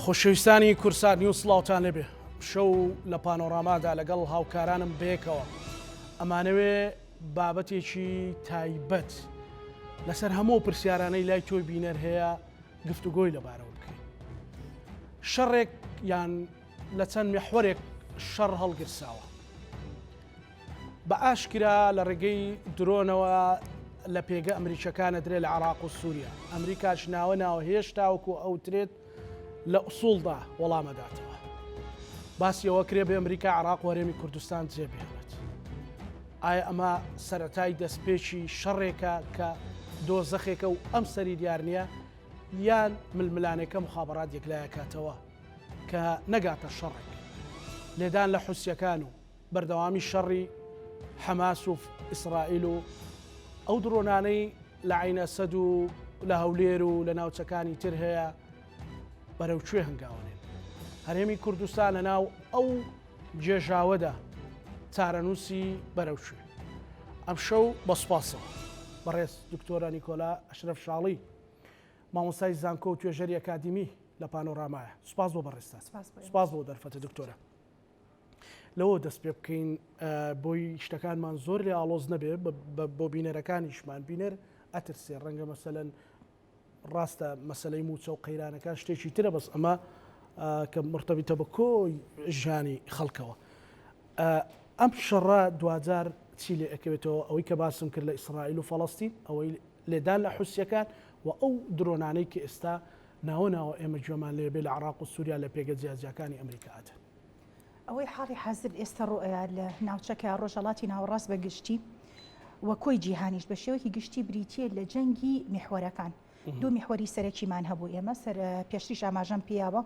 خۆشەویستانی کورسان نیوز سڵاوتان لێبێ شەو لە پانۆرامادا لەگەڵ هاوکارانم بێکەوە ئەمانەوێ بابەتێکی تایبەت لەسەر هەموو پرسیارانەی لای تۆی بینەر هەیە گفتوگۆی لەبارەوە بکەین. شەڕێک یان لە چەند مێحوەرێک شەڕ هەڵگرساوە بە ئاشکرا لە ڕێگەی درۆنەوە لە پێگە ئەمریکەکانە درێ لە عێراق و سووریا. ئەمریکاش ناوە هێشتا وەکو ئەوترێت لە ئوسوڵدا وەڵامەداتەوە. باسی ئەوە کرێ بە ئەمریکا عێراق وەرێمی کوردستان جێبێڵێت. ئایا ئەمە سەرەتای دەستپێکی شەڕێکە کە دۆزەخێکە و ئەم سەری دیار نییە یان ململانێکە مخابڕات یەکلایەکاتەوە کە نەگاتە شەڕێک لێدان لە حوسیەکان و بەردەوامی شەڕی حەماس و ئیسرائیل و ئەو درۆنانەی لە عینە سەد و لە هەولێر و لە ناوچەکانی تر هەیە بەرەوکوێ هەنگاوەنێن. هەرێمی کوردستان لە ناو ئەو جێژاوەدا چارەنووسی بەرەوکوێ. ئەم شەو بەسپاسەوە بەڕێز دکتۆرە نیکۆلا ئەشرەف شاڵی مامۆستای زانکۆ و توێژەری ئەکادیمی لە پانۆرامایە. سوپاس بۆ بەڕێستان. سوپاس بۆ دەرفەتە دکتۆرە. لەوە دەست پێ بکەین بۆی شتەکانمان زۆر لێ ئاڵۆز نەبێ بۆ بینەرەکانیشمان بینەر ئەترسێ ڕەنگە مەسەلەن ڕاستە مەسلەی موچە و قەیرانەکان شتێکی ترە بەس ئەمە کە مرتەبیتە بە کۆی ژانی خەڵکەوە. ئەم شەڕە دوجار چی لێ ئەکەوێتەوە ئەوەی کە باسم کرد لە ئیسرائیل و فەڵەستین ئەوەی لێدان لە حوسیەکان و ئەو درۆنانەی کە ئێستا ناوە ئێمە گوێمان لێبێ لە عێراق و سووریا لە پێگە جیاجیەکانی ئەمریکاتە. ئەوەی حاڵی حەزر ئێستا ڕۆیە لە ناوچەکە ڕۆژهەڵاتی ناوەڕاست بە گشتی وە کۆی جیهانیش بە شێوەیەکی گشتی بریتیە لە جەنگی میحوەرەکان. دوو میحوەری سەرەکیمان هەبوو ئێمە سەر پێشتریش ئاماژەم پیاوە.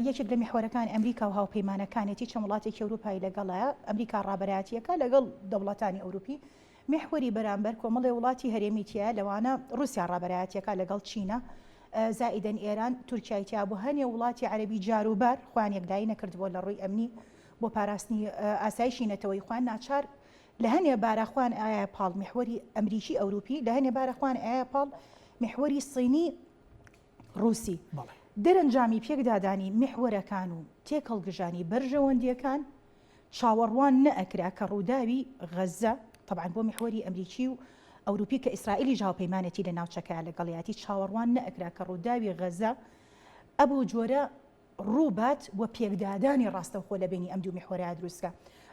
یەکێک لە میحوەرەکان ئەمریکا و هاوپەیمانەکانێتی چەند وڵاتێکی ئەوروپایی لەگەڵایە ئەمریکا ڕابەرایەتیەکە لەگەڵ دەوڵەتانی ئەوروپی میحوەری بەرامبەر کۆمەڵی وڵاتی هەرێمیتیە لەوانە رووسیا ڕابەرایەتیەکە لەگەڵ چینە زائیدەن ئێران تورکیایتیا بۆ هەنێ وڵاتی عەرەبی جاروبار خوان یەکلایی نەکردبووە لە ڕووی ئەمنی بۆ پاراستنی ئاسایشی نەتەوەی خوان ناچار لە هەنێ باراخوان ئایا پاڵ میحوەری ئەمریکی ئەوروپی لە هەنێ باراخوان ئایا پاڵ میحوەری سینی رووسی دەرەنجامی پێکدادانی میحوەرەکان و تێکەڵگژانی بەرژەوەندیەکان چاوەڕوان نەئەکرا کە ڕووداوی غەزە طبعاً بۆ میحوەری ئەمریکی و ئەوروپی کە ئیسرائیلی هاوپەیمانەتی لە ناوچەکە لەگەڵیاتی چاوەڕوان نەئەکرا کە ڕووداوی غەزە ئەبوو جۆرە ڕووبات وە پێکدادانی ڕاستەوخۆ لە بینی ئەم دوو میحوەرە دروستکە.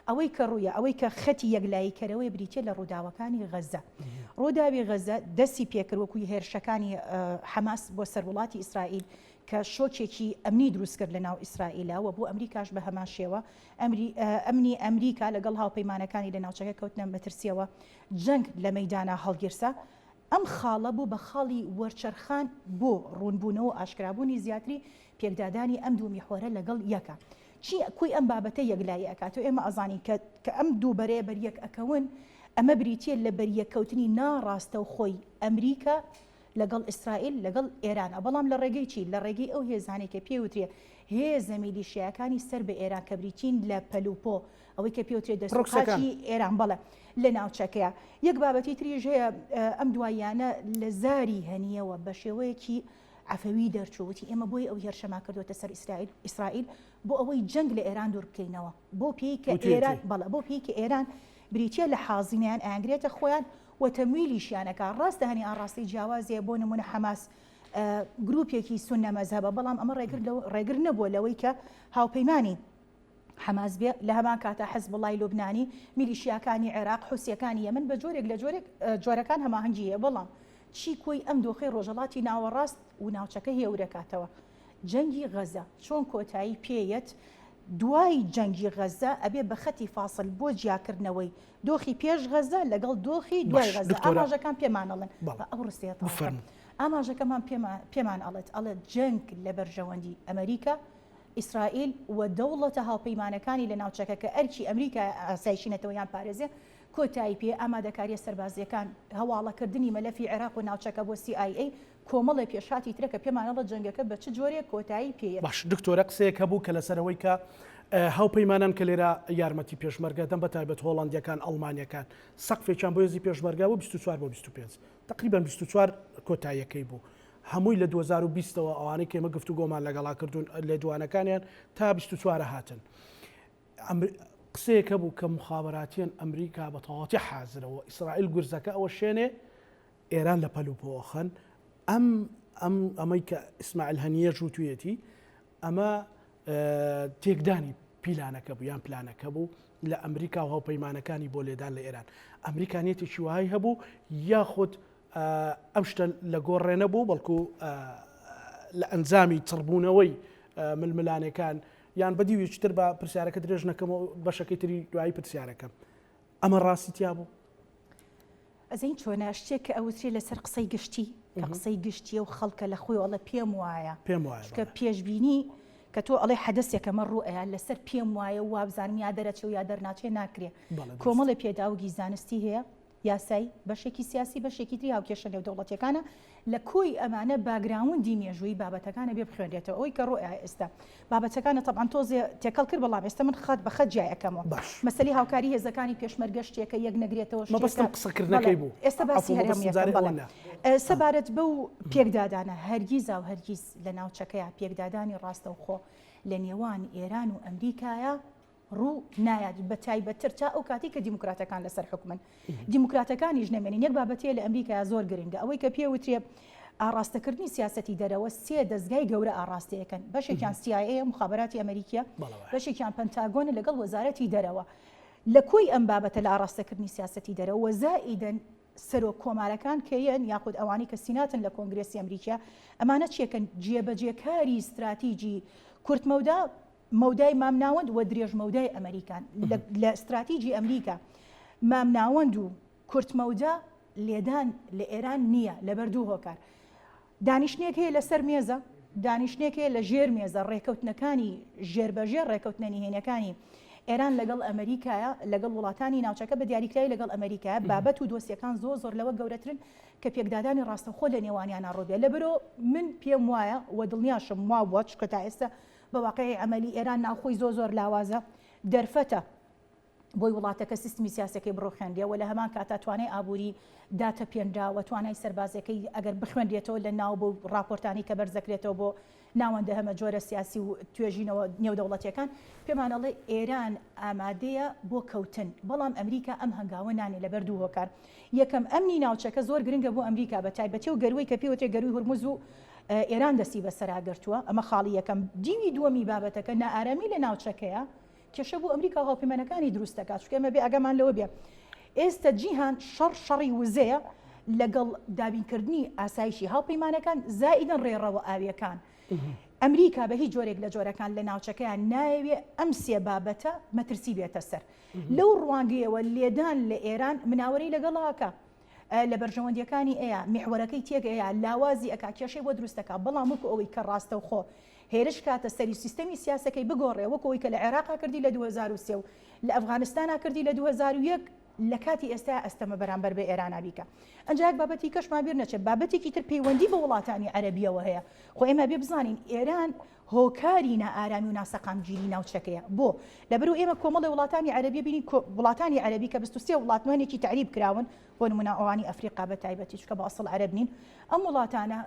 ئەوەی کە ڕوویە ئەوەی کە خەتی یەکلایی کەرەوەی بریتە لە ڕووداوەکانی غەزە. ڕووداوی غەزە دەستی پێکرد وەکوی هێرشەکانی حەماس بۆ سەر وڵاتی ئیسرائیل کە شۆکێکی ئەمنی دروست کرد لە ناو ئیسرائیلەوە بۆ ئەمریکاش بە هەمان شێوە ئەمنی ئەمریکا لەگەڵ هاوپەیمانەکانی لە ناوچەکە کەوتنە مەترسیەوە جەنگ لە مەیدانە هەڵگیرسا. ئەم خاڵە بوو بە خاڵی وەرچەرخان بۆ ڕوونبوونەوە ئاشکرابوونی زیاتری پێکدادانی ئەم دوو میحوەرە لەگەڵ یەکە. چی کوی ئەم بابەتە یەکلایی ئەکاتەوە ئێمە ئەزانین کە ئەم دوو بەرەیە بەریەک ئەکەون ئەمە بریتیە لە بەریەکەوتنی ناڕاستە و خۆی ئەمریکا لەگەڵ ئیسرائیل لەگەڵ ئێرانە. بەڵام لە ڕێگەی چی لە ڕێگەی ئەو هێزانێکە پێوترێ هێزە میلیشیاکانی سەر بە ئێران کە بریتین لە پەلوپۆ ئەوەی کە پێوترێت دەسوقاتی ئێران بەڵێ لە ناوچەکەیە. یەک بابەتی تریژ هەیە ئەم دواییانە لە زاری هەنیەوە بە شێوەیەکی عفەوی دەرچووتی ئێمە بۆی ئەو هێرشەما کردوتە سەر ئیسرائیل بۆ ئەوەی جەنگ لە ئێران دوور بکەینەوە بۆ پێی کە ئێران بەڵێ بۆ پێی کە ئێران بریتیە لە حازینیان ئاگرێتە خۆیان و تەمویلیشیانەکە ڕاستە هەنی ئاڕاستی جیاوازیە بۆ نمونە حەماس گروپێکی سونە مەزهبە بەڵام ئەمە ڕێگر نەبووە لەوەی کە هاوپەیمانی حەماس بێ لە هەمان کاتە حەزبڵای لوبنانی میلیشیاکانی عێراق حوسیەکانی یەمن بە جۆرێک لە جۆرەکان هەماهەنگی هەیە. بەڵام چی کۆی ئەم دۆخەی ڕۆژهەڵاتی ناوەڕاست و ناوچەکە هێورەکاتەوە جەنگی غەزە چۆن کۆتایی پێیەت دوای جەنگی غەزە ئەبێ بە خەتی فاسڵ بۆ جیاکردنەوەی دۆخی پێش غەزە لەگەڵ دۆخی دوای غەزە. ئاماژەکان پێمانەڵن ئەو ڕستێت ئاماژەکەمان پێمان ئەڵێت ئەڵێت جەنگ لە بەرژەوەندی ئەمریکا ئیسرائیل و دەوڵەتە هاوپەیمانەکانی لە ناوچەکە کە ئەرکی ئەمریکا ئاسایشینەتەوەیان پارێزێ کۆتایی پێ ئامادەکاریە سەربازیەکان هەواڵەکردنی مەلەفی عێراق و ناوچەکە بۆ CIA کۆمەڵی پێشاتی ترەکە پێمانەڵە جەنگەکە بە چ جۆرێک کۆتایی پێ. باش دکتۆرە قسەیەک هەبوو کە لەسەرەوەی کە هاوپەیمانان کە لێرە یارمەتی پێشمەرگە دەم بە تایبەت هۆڵندیەکان ئەڵمانیەکان سەقفێکیان بۆ هێزی پێشمەرگا بوو 24 بۆ 25 تقریبا 24 کۆتاییەکەی بوو. هەمووی لە 2020ەوە ئەوانەی کێمە گفتوگۆمان لەگەڵا کردوون لە جوانەکانیان تا 24 هاتن. قسەیەکە بوو کە مخابراتیان ئەمریکا بە تەواوەتی حازرەوە ئیسرائیل گورزەکە ئەوە شوێنێ ئێران لە پەلوپۆخن ئەمەی کە ئیسماعیل هەنیە ژووتویەتی ئەمە تێکدانی پیلانەکە بوو یان پلانەکە بوو لە ئەمریکا و هاوپەیمانەکانی بۆ لێدان لە ئێران. ئەمریکانیەتێکی وای هەبوو یاخود ئەم شتە لە گۆڕێنە بوو بەڵکو لە ئەنجامی چڕبوونەوەی ململانەکان یان بەدیویچتر بە پرسیارەکە درێژ نەکەمەوە بەشەکەی تری دوایی پرسیارەکەم ئەمە ڕاستیتیا بوو؟ ئەزین چۆنە شتێک کە ئەوترێ لەسەر قسەی گشتی کە قسەی گشتیە و خەڵکە لە خۆی ئەڵە پێم وایە کە پێشبینی کە تۆ ئەڵێ حەدەسێکەمە ڕوئەیە لەسەر پێم وایە و وابزانم یا دەرەچێ و یا دەرناچێ ناکرێ کۆمەڵی پێداوگی زانستی هەیە یاسایی بەشێکی سیاسی بەشێکی تری هاوکێشە نێو دەوڵەتیەکانە لە کۆی ئەمانە باگراوندی مێژووی بابەتەکانە بێ بخوێنرێتەوە ئەوی کە ڕۆیە ئێستا بابەتەکانە تەبعاً تۆزێ تێکەڵ کرد بەڵام ئێستا من خەت بە خەت جای ئەەکەمەوە مەسەلی هاوکاری هێزەکانی پێشمەرگە شتێکە یەک نەگرێتەوە قسەکردنەکەی بوو ئێستا باسی هەرێمیەکەم سەبارەت بەو پێکدادانە هەرگیز و هەرگیز لە ناوچەکەیە پێکدادانی ڕاستەوخۆ لە نێوان ئێران و ئەمریکایە ڕوو نایات بە تایبەتتر تا ئەو کاتی کە دیموکراتەکان لەسەر حکومن دیموکراتەکانیش نەمێنین یەک بابەتەیە لە ئەمریکا زۆر گرنگە ئەوەی کە پێوترێ ئاڕاستەکردنی سیاسەتی دەرەوە سێ دەستگای گەورە ئاڕاستەیەکەن بەشێکیان CIA مخابراتی ئەمریکیە بەشێکیان پەنتاگۆن لەگەڵ وەزارەتی دەرەوە لە کۆی ئەم بابەتە لە ئاڕاستەکردنی سیاسەتی دەرەوە وەزائیدەن سەرۆک کۆمارەکان کەیەن یاخود ئەوانی کە سیناتن لە کۆنگرێسی ئەمریکا ئەمانە چیەکەن جێبەجێکاری استراتیژی کورتمەودا مەودای مامناوەند و درێژ مەودای ئەمریکان لە استراتیژی ئەمریکا مامناوەند و کورتمەودا لێدان لە ئێران نییە لە بەردوو هۆکار دانیشتێک هەیە لەسەر مێزە دانیشتێک هەیە لە ژێر مێزە ڕێکەوتنەکانی ژێربەژێر ڕێکەوتنە نهێنەکانی ئێران لەگەڵ ئەمریکایە لەگەڵ وڵاتانی ناوچەکە بە دیاریکراوی لەگەڵ ئەمریکایە بابەت و دۆسیەکان زۆر لەوە گەورەترن کە پێکدادانی ڕاستەوخۆ لە نێوانیانە ڕۆبێ لەبەرۆ من پێم وایە و دڵنیاشم وا بووە چکە تا ئێستا بە واقعی ئەمەلی ئێران ناوخۆی زۆر لاوازە دەرفەتە بۆی وڵاتەکە سیستمی سیاسەکەی بڕۆخێندێەوە لە هەمان کاتا توانای ئابووری داتە پێنراوە توانای سەربازەکەی ئەگەر بخوێندێتەوە لە ناو بۆ راپۆرتانی کە بەرزەکرێتەوە بۆ ناوەندە هەمە جۆرە سیاسی و توێژینەوە نێودەوڵەتیەکان پێمانەڵێ ئێران ئامادەیە بۆ کەوتن بەڵام ئەمریکا ئەم هەنگاوە نانێ لە بەردوو هۆکار یەکەم ئەمنی ناوچەکە زۆر گرنگە بۆ ئەمریکا بە تایبەتی و گەروەی کە پێوتێ گەروی هورموز و ئێران دەستی بەسەراگرتووە ئەمە خاڵی یەکەم دیوی دووەمی بابەتەکە نائارامی لە ناوچەکەیە کێشە بۆ ئەمریکا هاوپەیمانەکانی دروست دەکات چکە ئەمە بێ ئەگەمان لەوە بێ ئێستا جیهان شەڕی وزەیە لەگەڵ دابینکردنی ئاسایشی هاوپەیمانەکان زائیدەن ڕێڕەوە ئاویەکان ئەمریکا بە هیچ جۆرێک لە جۆرەکان لە ناوچەکەیان نایەوێ ئەم سێ بابەتە مەترسی بێتە سەر لەو ڕوانگەیەوە لێدان لە ئێران مناوەرەی لەگەڵاکە لە بەرژەوەندیەکانی ئەیە میحوەرەکەی تێگەیە لاوازی ئەکا کێشەی بۆ دروستەکە بەڵام وەکو ئەوەی کە ڕاستەوخۆ هێرش کاتە سەری سیستەمی سیاسەکەی بگۆڕێ وەکەوەی کە لە عێراقا کردی لە 2003 و لە ئەفغانستانە کردی لە 2001 لە کاتی ئێستا ئەستەمە بەرامبەر بە ئێرانە بیکە ئەنجاک بابەتی کەشمان بیر نەچێت بابەتێکی تر پەیوەندی بە وڵاتانی عەرەبیەوە هەیە خۆ ئێمە بێ بزانین ئێران هۆکاری نائارامی و ناسەقامگیری ناوچەکەیە بۆ لەبەرو ئێمە کۆمەڵی وڵاتانی عەرەبی بینی وڵاتانی عەرەبی کە 23 وڵاتوانێکی تعریب کراون بۆ نمونە ئەوانی ئەفریقا بە تایبەتی چکە بە ئەسڵ عەرەب نین ئەم وڵاتانە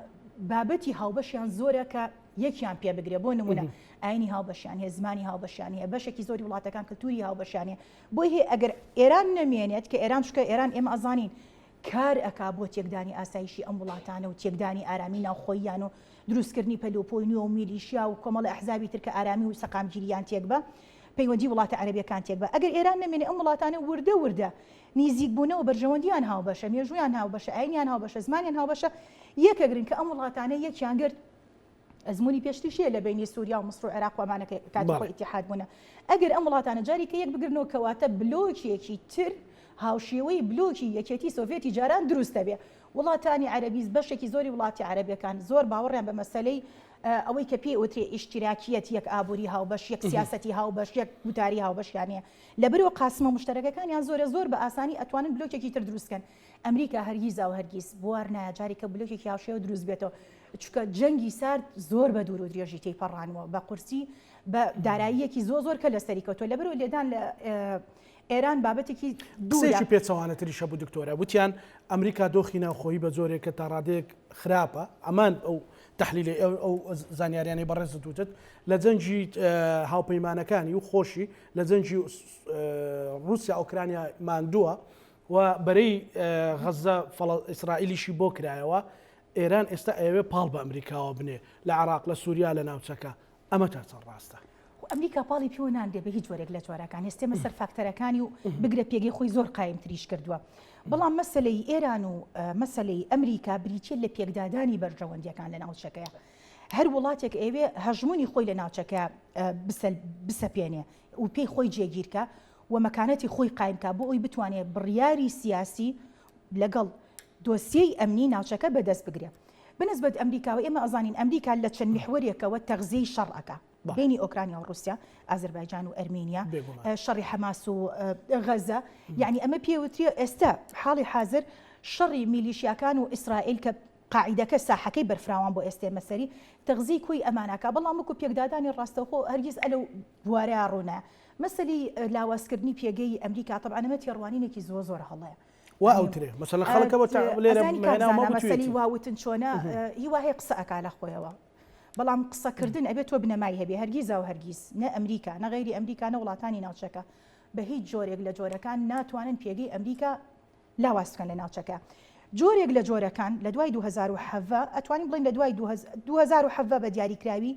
بابەتی هاوبەشیان زۆرە کە یەکیان پێ بگرێ بۆ نمونە ئاینی هاوبەشیان هەیە زمانی هاوبەشیان هەیە بەشێکی زۆری وڵاتەکان کەلتوری هاوبەشیانە بۆی هەیە ئەگەر ئێران نەمێنێت کە ئێران چکە ئێران ئێمە ئەزانین کار ئەکا بۆ تێکدانی ئاسایشی ئەم وڵاتانە و تێکدانی ئارامی ناوخۆییان و دروستکردنی پەلوپۆی نوێ و میلیشیا و کۆمەڵی ئەحزابی تر کە ئارامی و سەقامگیریان تێک بە پەیوەندی وڵاتە عەرەبیەکان تێک بە ئەگەر ئێران نەمێنێ ئەم وڵاتانە وردە نزیک بوونەوە بەرژەوەندیان هاوبەشە مێژوویان هاوبەشە ئاینیان هاوبەشە زمانیان هاوبەشە یەکە گرنگ کە ئەم وڵاتانە یەکیان گرت ئەزمموی پێشتیشیە لە بینی سووریا و مصر و عێراق و ئەمانە کاتەخۆی ئیتیحاد بوونە ئەگەر ئەم وڵاتانە جاری کە یەک بگرنەوە کەواتە بلۆکێکی تر هاوشێوەی بلۆکی یەکێتی سۆڤێتی جاران دروستە بێ وڵاتانی عەرەبی بەشێکی زۆری وڵاتی عەرەبیەکان زۆر باوەڕیان بە مەسەلەی ئەوەی کە پێی وترێ ئیشتراکیەت یەک ئابووری هاوبەش یەک سیاسەتی هاوبەش یەک وتاری هاوبەشیانەیە لەبەرەوە قاسمە مشتەرەکەکانیان زۆر بە ئاسانی ئەتوانن بلۆکێکی تر دروستکەن ئەمریکا هەرگیز بوار نایە جاری کە بلۆکێکی هاوشێوە دروست بێتەوە چکە جەنگی سارد زۆر بە دوور و درێژی تێیپەڕانەوە بە قورسی بە داراییەکی زۆر کە لەسەری کەوتۆ لەبەرەوە لێدان لە ئێران بابەتێکی قسێکی پێچەوانەتریشە بوو دکتۆرە وتیان ئەمریکا دۆخی ناوخۆیی بە جۆرێکە تا ڕادەیەک خراپە ئەمان ئەو تحلیلی ئەو زانیاریانی بەڕێزت وتت لە جەنجی هاوپەیمانەکانی و خۆشی لە جەنجی رووسیا ئۆکرانیا ماندووە و بەرەی غەزە ئیسرائیلیشی بۆ کرایەوە ئێران ئێستا ئەوێ پاڵ بە ئەمریکاوە بنێ لە عێراق لە سووریا لە ناوچەکە ئەمە تا چەند ڕاستە ئەمریکا پاڵی پێوە ناندێ بە هیچ جۆرێک لە جۆرەکان ئێستێمە سەر فاکتەرەکانی و بگرە پێگەی خۆی زۆر قایم تریش کردووە بەڵام مەسلەی ئێران و مەسلەی ئەمریکا بریتێ لە پێکدادانی بەرژەوەندیەکان لە ناوچەکەیە هەر وڵاتێک ئەوێ هەژمونی خۆی لە ناوچەکە بسەپێنێ و پێی خۆی جێگیرکە و مەکانەتی خۆی قایمکە بۆ ئەوی بتوانێت بڕیاری سیاسی لەگەڵ دۆسیەی ئەمنی ناوچەکە بەدەست بگرێت بنسبەت ئەمریکاوە ئێمە ئەزانین ئەمریکا لە چەند میحوەرێکەوە تەغزیەی شەڕەکە بینی ئۆکرانیا و رووسیا ئازربایجان و ئەرمینیا شەڕی حەماس و غەزە یعنی ئەمە پێوترێ ئێستا حاڵی حاضر شەڕی میلیشیاکان و ئیسرائیل کە قاعیدەکە ساحەکەی بەرفراوان بۆ ئێستێ مەسەری تەغزی کوی ئەمانەکە بەڵام وەکو پێکدادانی ڕاستەوخۆ هەرگیز ئەلەو بوارەیە ڕوونە مەسەلی لاوازکردنی پێگەی ئەمریکا طبعا ئەمە تێڕوانینێکی زۆر هەڵەیە وا ئەوترێ مەسەڵەن خەڵکەوە لێرە مەسەلی واوتن چۆنە هیوا هەیە قسە ئەکا لە خۆیەوە بەڵام قسەکردن ئەبێت تۆ بنەمای هەبێ هەرگیز و هەرگیز نە ئەمریکا نە غەیری ئەمریکا نە وڵاتانی ناوچەکە بە هیچ جۆرێک لە جۆرەکان ناتوانن پێگەی ئەمریکا لاواز بکەن لە ناوچەکە جۆرێک لە جۆرەکان لە دوای 2007 ئەتوانین بڵین لە دوای 2007 بە دیاریکراوی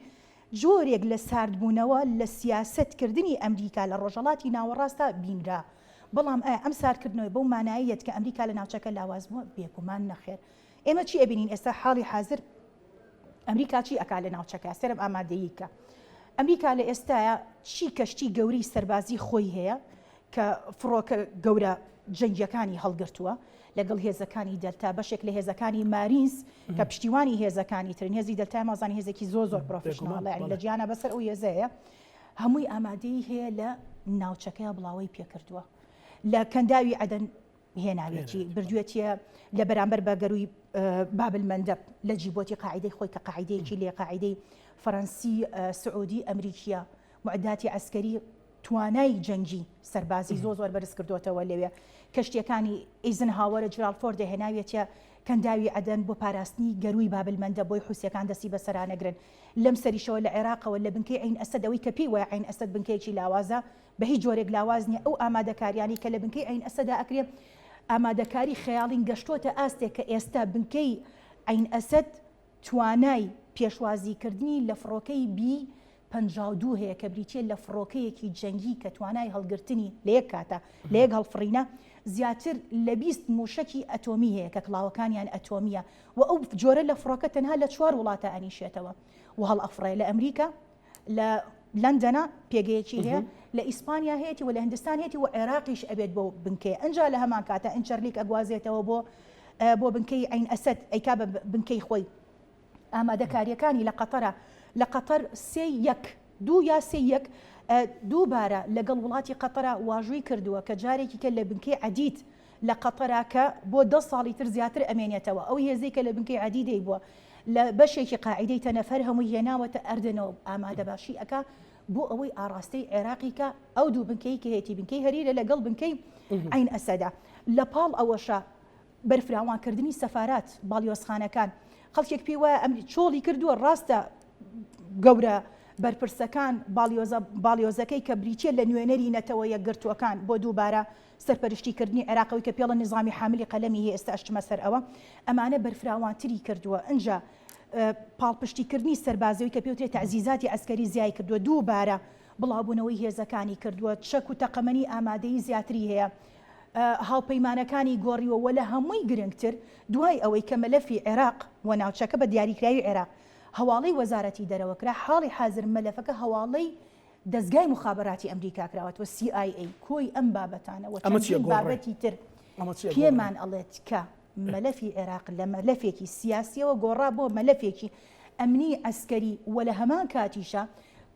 جۆرێک لە ساردبوونەوە لە سیاسەتکردنی ئەمریکا لە ڕۆژهەڵاتی ناوەڕاستە بینرا بەڵام ئەم ساردکردنەوەی بەو ماناییەت کە ئەمریکا لە ناوچەکە لاواز بووە بێگومان نەخێر ئێمە چی ئەبینین ئێستا حاڵی حاضر ئەمریکا چی ئەکا لە ناوچەکە سەرم ئامادەییکە ئەمریکا لە ئێستاە چی کەشتی گەوری سەربازی خۆی هەیە کە فڕۆکە گەورە جەنگیەکانی هەڵگرتووە لەگەڵ هێزەکانی دەلتا بەشێک لە هێزەکانی مارینز کە پشتیوانی هێزەکانی ترن هێزی دەلتا مازانی هێزێکی زۆر پرۆفشناڵە یعنی لە جیانە بەسەر ئەو هێزەیە هەمووی ئامادەی هەیە لە ناوچەکەی بڵاوی پێکردووە لە کەنداوی عەدەن هێناوێتی بردوێتیە لە بەرامبەر بە گەروی بابل مەندەب لە جیبۆتی قاعدەی خۆی کە قاعدەیەکی لێ قاعدەی فەڕەنسی سعودی ئەمریکیە معداتی عسکەری توانای جەنگی سەربازی زۆر بەرز کردوتەوە لەوێ کەشتیەکانی ئیزنهاوەرە جرالفۆر دەهێناوێتە کەنداوی عەدەن بۆ پاراستنی گەروی بابل مەندەب بۆی حوسیەکان دەستی بەسەرانەگرن لەم سەریشەوە لە عێراقەوە لە بنکەی عین ئەسەدەوەی کە پێی وایە عین ئەسەد بنکەیەکی لاوازە بە هیچ جۆرێک لاواز نییە ئەو ئامادەکاریانی کە لە بنکەی عین ئەسەدا ئەکرێ ئامادەکاری خەیاڵین گەشتۆتە ئاستێک کە ئێستا بنکەی عین ئەسەد توانای پێشوازیکردنی لە فڕۆکەی بی 52 هەیە کە بریتێ لە فڕۆکەیەکی جەنگی کە توانای هەڵگرتنی لە یەک کاتە لە یەک هەڵفڕینە زیاتر لە 20 موشکی ئەتۆمی هەیە کە کڵاوەکانیان ئەتۆمیە و ئەو جۆرە لە فڕۆکە تەنها لە 4 وڵاتە ئەنیشێتەوە و هەڵ ئەفڕێ لە ئەمریکا لە لەندەنە پێگەیەکی هەیە لە ئیسپانیا هەیەی و لە هندستان هەیەی و عێراقیش ئەبێت بۆ بنکەی ئەنجا لە هەمان کاتە ئینچەرلیک ئەگوازێتەوە بۆ بنکەی عین ئەسەد ئەیکا بە بنکەی خۆی ئامادەکاریەکانی لە قەتەر 2 دووبارە لەگەڵ وڵاتی قەتەرە واژووی کردووە کە جارێکی کە لە بنکەی عەدید لە قەتەراکە بۆ 10 ساڵی تر زیاتر ئەمێنێتەوە ئەو هێزەی کە لە بنکەی عەدیدەی بووە لە بەشێکی قاعدەی تەنەفەر هەمووی هێناوەتە ئەردنەوە ئامادە باشی ئەکا بۆ ئەوەی ئاراستەی عێراقی کە ئەو دوو بنکەی کە هەیەی بنکەی هەریرە لەگەڵ بنکەی عین ئەسەدا لە پاڵ ئەوەشە بەرفراوانکردنی سەفارات باڵیۆزخانەکان خەڵکێک پێی وایە ئەم چۆڵی کردووە ڕاستە گەورە بەرپرسەکان باڵیۆزەکەی کە بریتێ لە نوێنەری نەتەوە یەکگرتووەکان بۆ دووبارە سەرپەرشتیکردنی عێراقەوەی کە پێڵە نظامی حاملی قەلەمی هەیە ئێستا ئەشتمە سەر ئەوە ئەمانە بەرفراوانتری کردووە ئەنجا پاڵپشتیکردنی سەربازەوەی کە پێوترێت تەعزیزاتی ئەسکەری زیای کردووە دووبارە بڵاوبوونەوەی هێزەکانی کردووە چەک و تەقەمەنی ئامادەی زیاتری هەیە هاوپەیمانەکانی گۆڕیوە لە هەمووی گرنگتر دوای ئەوەی کە مەلەفی عێراق و ناوچەکە بە دیاریکراوی عێراق هەواڵەی وەزارەتی دەرەوەکرا حاڵی حاضر مەلەفەکە هەواڵەی دەستگای مخابراتی ئەمریکا کراوەتەوە CIA کۆی ئەم بابەتانەوە چەندین بابەتی تر پێمان ئەڵێت کە مەلەفی عێراق لە مەلەفێکی سیاسیەوە گۆڕا بۆ مەلەفێکی ئەمنی ئەسکەری و لە هەمان کاتیشە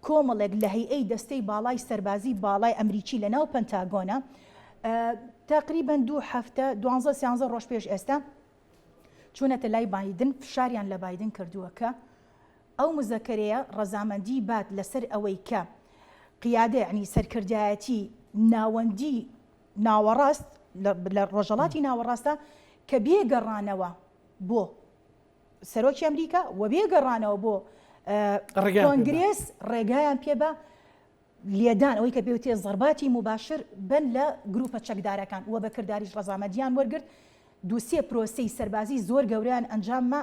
کۆمەڵێک لە هەیئەی دەستەی باڵای سەربازی باڵای ئەمریکی لە ناو پەنتاگۆنە تقریبا 2 هەفتە 12-13 ڕۆژ پێش ئێستا چوونەتە لای بایدن فشاریان لە بایدن کردووە کە ئەو مزەکەرەیە ڕەزامەندی بات لەسەر ئەوەی کە قیادە یعنی سەرکردایەتی ناوەندی ناوەڕاست لە ڕۆژەڵاتی ناوەڕاستە کە بێگەڕانەوە بۆ سەرۆکی ئەمریکا و بێگەڕانەوە بۆ کۆنگرێس ڕێگایان پێ بە لێدان ئەوەی کە بێوتێ زەرباتی مباشر بن لە گروپە چەکدارەکان وە بەکرداریش ڕەزامەندیان وەرگرت دووسێ پرۆسەی سەربازی زۆر گەوریان ئەنجاممە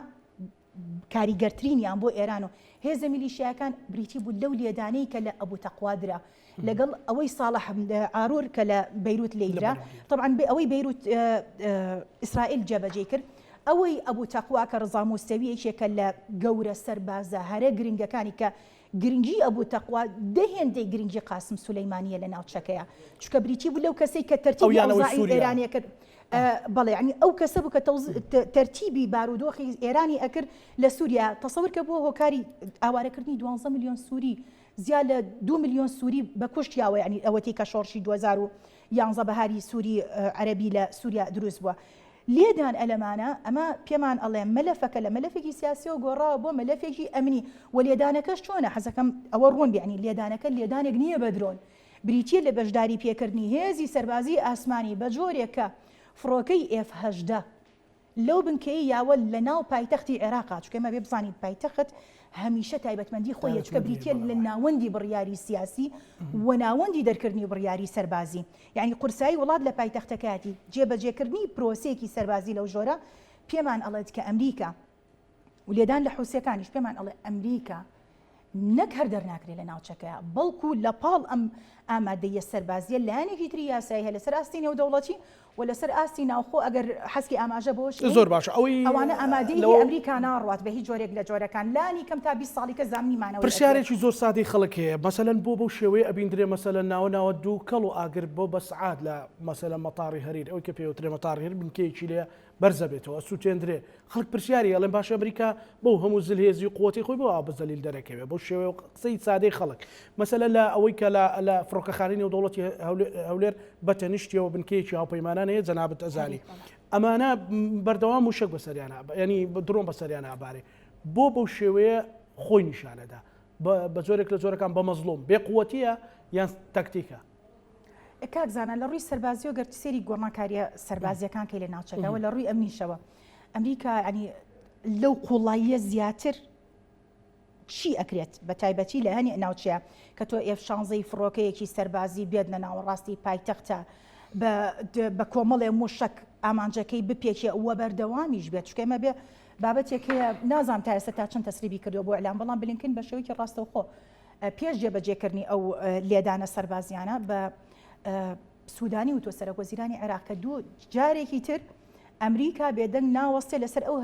کاریگەرترینیان بۆ ئێران و هێزە میلیشیاکان بریتی بوو لەو لێدانەی کە لە ئەبوو تەقوادرا لەگەڵ ئەوەی ساڵح ئارور کە لە بەیروت لێیدرا طبعاً ئەوەی بەیروت ئیسرائیل جێبەجێ کرد ئەوەی ئەبوو تەقوا کە ڕزا موسەویەکێکە لە گەورە سەربازە هەرە گرنگەکانی کە گرنگی ئەبوو تەقوا دەهێندەی گرنگی قاسم سولەیمانیە لە ناوچەکەیە چونکە بریتی بوو لەو کەسەی کە تەرتیبی ئەوزاعی ئێرانیە کرد بەڵێ ینی ئەو کەسە بوو کە تەرتیبی بارودۆخی ئێرانی ئەکرد لە سووریا تەسەور کە بۆ هۆکاری ئاوارەکردنی 12 ملیۆن سووری زیاد لە 2 ملیۆن سووری بە کوشتیاوە ینی ئەوەتی کە شۆڕشی 2011 بەهاری سووری عەرەبی لە سووریا دروست بووە لێدان ئەلەمانە ئەمە پێمان ئەڵێ مەلەفەکە لە مەلەفێکی سیاسی و گۆڕاوە بۆ مەلەفێکی ئەمنی و لێدانەکەش چۆنە حەزەکەم ئەوە ڕوون بیانی لێدانەکە لێدانێک نییە بە درۆن بریتیە لە بەشداری پێکردنی هێزی سەربازی ئاسمانی بە جۆرێکە فڕۆکەی F-18 لەو بنکەی یاوە لە ناو پایتەختی عێراقا چونکە ئێمە بێ بزانیت پایتەخت هەمیشە تایبەتمەندی خۆیە چونکە بریتیە لە ناوەندی بڕیاری سیاسی و ناوەندی دەرکردنی بڕیاری سەربازی یعنی قورسایی وڵات لە پایتەختەکەتی جێبەجێکردنی پرۆسەیەکی سەربازی لەو ژۆرە پێمان ئەڵێت کە ئەمریکا و لێدان لە حوسەکانیش پێمان ئەڵێ ئەمریکا نەک هەر دەرناکرێت لە ناوچەکەیە بەڵکو لە پاڵ ئەم ئامادەیە سەربازیە لایەنێکی تری یاسایی هەیە لەسەر ئاستی نێودەوڵەتی و لەسەر ئاستی ناوخۆ ئەگەر حەزکی ئاماژە بۆش زۆر باشە ئەوانە ئامادەی ئەمریکا ناڕوات بە هیچ جۆرێک لە جۆرەکان لانی کەم تا 20 ساڵی کە زانیمانەوە پرسیارێکی زۆر سادەی خەڵک هەیە مەسەلەن بۆ بەو شێوەیە ئەبیندرێ مەسەلەن ناوە دوو کەڵ و ئاگر بۆ بە سعات لە مەسەلەن مەتاڕی هەریر ئەوەی کە پێوترێ مەتاڕی هەر بنکەیەکی لێ بەرزە بێتەوە سووتێندرێ خەڵک پرسیاری ئەڵێن باش ئەمریکا بۆ هەموو زلهێزی و قووەتی خۆی بۆ بەزەلیل دەرەکەوێت بۆ شێوە قسەی سادەی خەڵک مەسەلەن لە ئەوەی کە لە فڕۆکەخانەی نێودەوڵەتی هەولێر بەتەنیشتیەوە بنکەیەکی هاوپەیمانان هەیە جەنابەت ئەزانی ئەمانە بەردەوام وشک بەسەریانە ینی درۆن بەسەریانە ئابارێ بۆ بەو شێوەیە خۆی نیشانەدا بە جۆرێک لە جۆرەکان بە مەزلوم بێقووەتیە یان تەکتیکە کاکزانە لە ڕووی سەربازی و گەرتی سێری گۆڕانکاریە سەربازیەکان کەی لە ناوچەکەەوە لە ڕووی ئەمنیشەوە ئەمریکا ینی لەو قوڵاییە زیاتر چی ئەکرێت بە تایبەتی لە هەنی ناوچەیە کە تۆ F-16 فڕۆکەیەکی سەربازی بێت لە ناوەڕاستی پایتەختە بە کۆمەڵێ موشک ئامانجەکەی بپێکێ وە بەردەوامیش بێت چکە ئێمە بێ بابەتێک هەیە نازانم تا ئێستا تا چەند تەسریبی کردو بۆ ئەلان بەڵام بلینکن بە شێوەیەکی ڕاستەوخۆ پێش جێبەجێکردنی ئەو لێدانە سەربازیانە بە سوودانی و تۆ سەرۆکوەزیرانی عێراق کە دوو جارێکی تر ئەمریکا بێدەنگ ناوەستێ لەسەر ئەو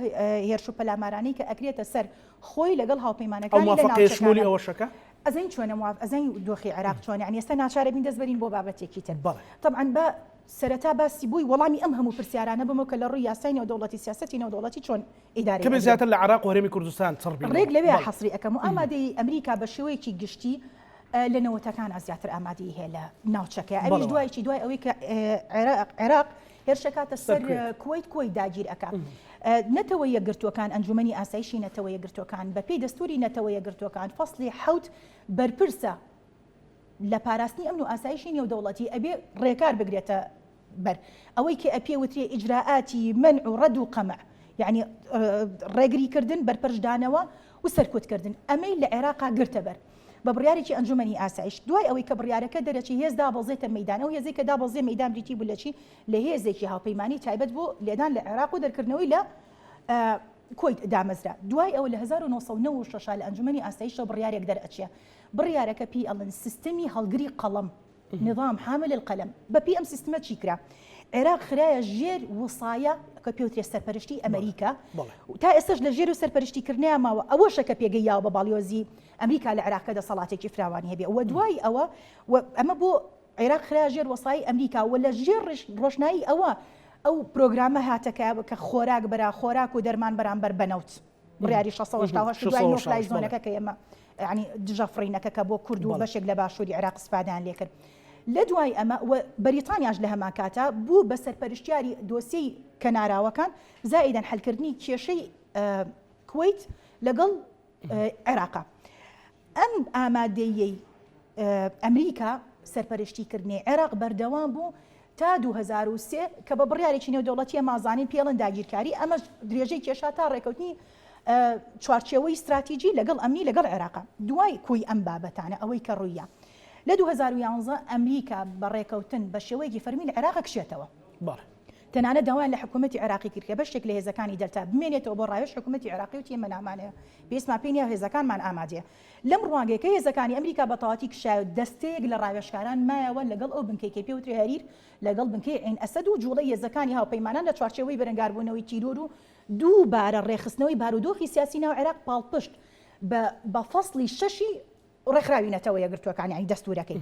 هێرش و پەلامارانەی کە ئەکرێتە سەر خۆی لەگەڵ هاوپەیمانەکانی لە ناوچەکانە ئەوەشەکە ئەزین چۆنە ئەزین دۆخی عێراق چۆن یعنی ئێستا ناچارە بین دەستبەرین بۆ بابەتێکی تر طبعاً بە سەرەتا باسی بووی وەڵامی ئەم هەموو پرسیارانە بمەوە کە لە ڕووی یاسای نێودەوڵەتی سیاسەتی نێودەوڵەتی چۆن ئیداری کەمێ زیاتر لە عێراق و هەرێمی کوردستان ڕێک لەوێ حەسری ئەەکەم و ئامادەی ئەمریکا بە شێوەیەکی گشتی لە نەوەتەکان زیاتر ئامادەی هەیە لە ناوچەکە ئەویش دوای ئەوەی کە عێراق هێرشەکاتە سەر کوێیت کۆی داگیر ئەکا نەتەوە یەکگرتوەکان ئەنجومەنی ئاسایشی نەتەوە یەکگرتوەکان بەپێی دەستوری نەتەوە یەکگرتوەکان فەسڵی حەوت بەرپرسە لە پاراستنی ئەمن و ئاسایشی نێودەوڵەتی ئەبێ ڕێکار بگرێتە بەر ئەوەی کە ئەپێ وترێ ئیجراءاتی منع و ڕەد و قەمع یعنی ڕێگریکردن بەرپەرشدانەوە و سەرکوتکردن ئەمەی لە عێراقا گرتە بەر بە بڕیارێکی ئەنجومەنی ئاسایش دوای ئەوەی کە بڕیارەکە دەرەچی هێز دابەزێتە مەیدان ئەو هێزێک کە دابەزێ مەیدان بریتی بوو لەچی لە هێزێکی هاوپەیمانی تایبەت بۆ لێدان لە عێراق و دەرکردنەوەی لە کۆیت دامەزرا دوای ئەوە لە 1996 لە ئەنجومەنی ئاسایشەوە بڕیارێک دەرئەچێ بڕیارەکە پێی ئەڵێن سیستەمی هەڵگری قەڵەم نظام حامل القلم بەپی ئەم سیستمە چی کرا عێراق خرایە ژێر وصایە کە پێوترێ سەرپەرشتی ئەمریکا تا ئێستاش لە ژێر و سەرپەرشتیکردنیان ماوە ئەوەشە کە پێگەیاوە بە باڵیۆزی ئەمریکا لە عێراقە دەسەڵاتێکی فراوانی هەبێ و دوای ئەوە ئەمە بۆ عێراق خرایە ژێر وصایی ئەمریکا و لە ژێر ڕۆژنایی ئەوە ئەو پرۆگرامە هاتەکە کە خۆراک بەرا خۆراک و دەرمان بەرامبەر بەنەوت بڕیاری 16 دوای نۆفلای زۆنەکە کە ئێمە ینی دژەفڕینەکە کە بۆ کورد و بەشێک لە باشووری عێراق سپادان لێ کرد لە دوای ئەمە بەریتانیاش لە هەمان کاتە بوو بە سەرپەرشتیاری دۆسیەی کەناراوەکان زائیدەن حەلکردنی کێشەی کوێیت لەگەڵ عێراقا ئەم ئامادەیەی ئەمریکا سەرپەرشتیکردنی عێراق بەردەوام بوو تا 2003 کە بە بڕیارێکی نێودەوڵەتیە مازانین پێڵەن داگیرکاری ئەمە درێژەی کێشا تا ڕێکەوتنی چوارچێوەی استراتیژی لەگەڵ ئەمنی لەگەڵ عێراق دوای کوی ئەم بابەتانە ئەوەی کە ڕوویە لە 2011 ئەمریکا بە ڕێکەوتن بە شێوەیەکی فەرمی لە عێراق کشێتەوە تەنانەت داوایان لە حکوومەتی عێراقی کرد کە بەشێک لە هێزەکانی دەرتا بمێنێتەوە بۆ ڕاوێژ حکوومەتی عێراقی و تێمە نامانەیە پێویستمان پێی نییە هێزەکانمان ئامادەیە لەم ڕوانگەیەکە هێزەکانی ئەمریکا بە تەواوی کشایە دەستەیەک لە ڕاوێژکاران مایەوە لەگەڵ ئەو بنکەی پێوتری هەریر لەگەڵ بنکەی عین ئەسەد و جوڵەی هێزەکانی هاوپەیمانان لە چوارچێوەی بەرەنگاربوونەوەی تیرۆر و دووبارە ڕێخستنەوەی بارودۆخی سیاسی ناو عێراق پاڵپشت بە فەسڵی شەشی ڕێکخراوینەتەوە یەکگرتوەکانی عین دەستورەکەی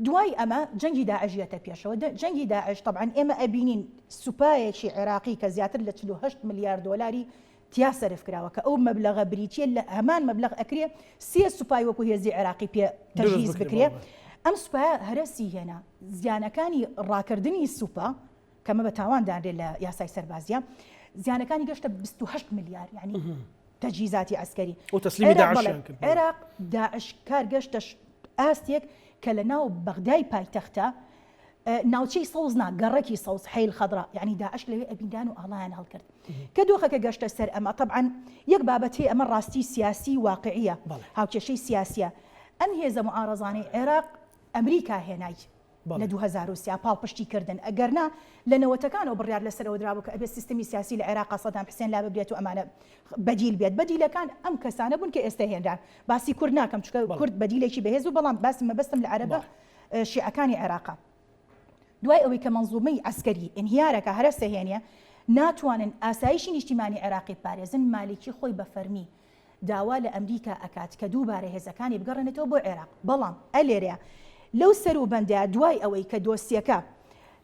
دوای ئەمە جەنگی داعشیەتە پێشەوە جەنگی داعش طبعا ئێمە ئەبینین سوپایەکی عێراقی کە زیاتر لە 48 ملیار دۆلاری تیا سەرف کراوە کە ئەو مەبلەغە بریتیە لە هەمان مەبلەغ ئەکرێ سێ سوپای وەکو هێزی عێراقی پێ تەجهیز بکرێ ئەم سوپایە هەرەسی هێنا زیانەکانی ڕاکردنی سوپا کەمە بە تاواندانرێت لە یاسای سەربازیە زیانەکانی گەشتە 28 ملیار یعنی تەجهیزاتی عسکەری وتەسلیمی داعشیان کرد عێراق داعش کار گەشتە ئاستێک کە لە ناو بەغدای پایتەختە ناوچەی سەوزنا گەڕێکی سەوز حیل خەدرا یعنی داعش لەوێ ئەبیندان و ئاڵایان هەڵکرد کە دۆخەکە گەشتە سەر ئەمە طبعا یەک بابەتی ئەمە ڕاستی سیاسی واقعیە هاوکێشەی سیاسیە ئەم هێزە معارەزانەی عێراق ئەمریکا هێنای لە 2003 پاڵپشتی کردن ئەگەرنا لە نەوەتەکانەوە بڕیار لەسەرەوە درابوو کە ئەبێ سیستمی سیاسی لە عێراق سەدام حسێن لا ببرێت و ئەمانە بەدیل بێت بەدیلەکان ئەم کەسانە بوون کە ئێستا هێنران باسی کورد ناکەم چونکە کورد بەدیلێکی بەهێز و بەڵام باسی مەبەستم لە عەرەبە شیعەکانی عێراق دوای ئەوەی کە منزومەی عسکەری ئینهیارەکە هەرەسە هێنیە ناتوانن ئاسایشی نیشتیمانی عێراقی پارێزن مالیکی خۆی بە فەرمی داوا لە ئەمریکا ئەکات کە دووبارە هێزەکانی بگەڕێنێتەوە بۆ عێراق بەڵام ئەلێرەیە لەو سەروبەندەیە دوای ئەوەی کە دۆسیەکە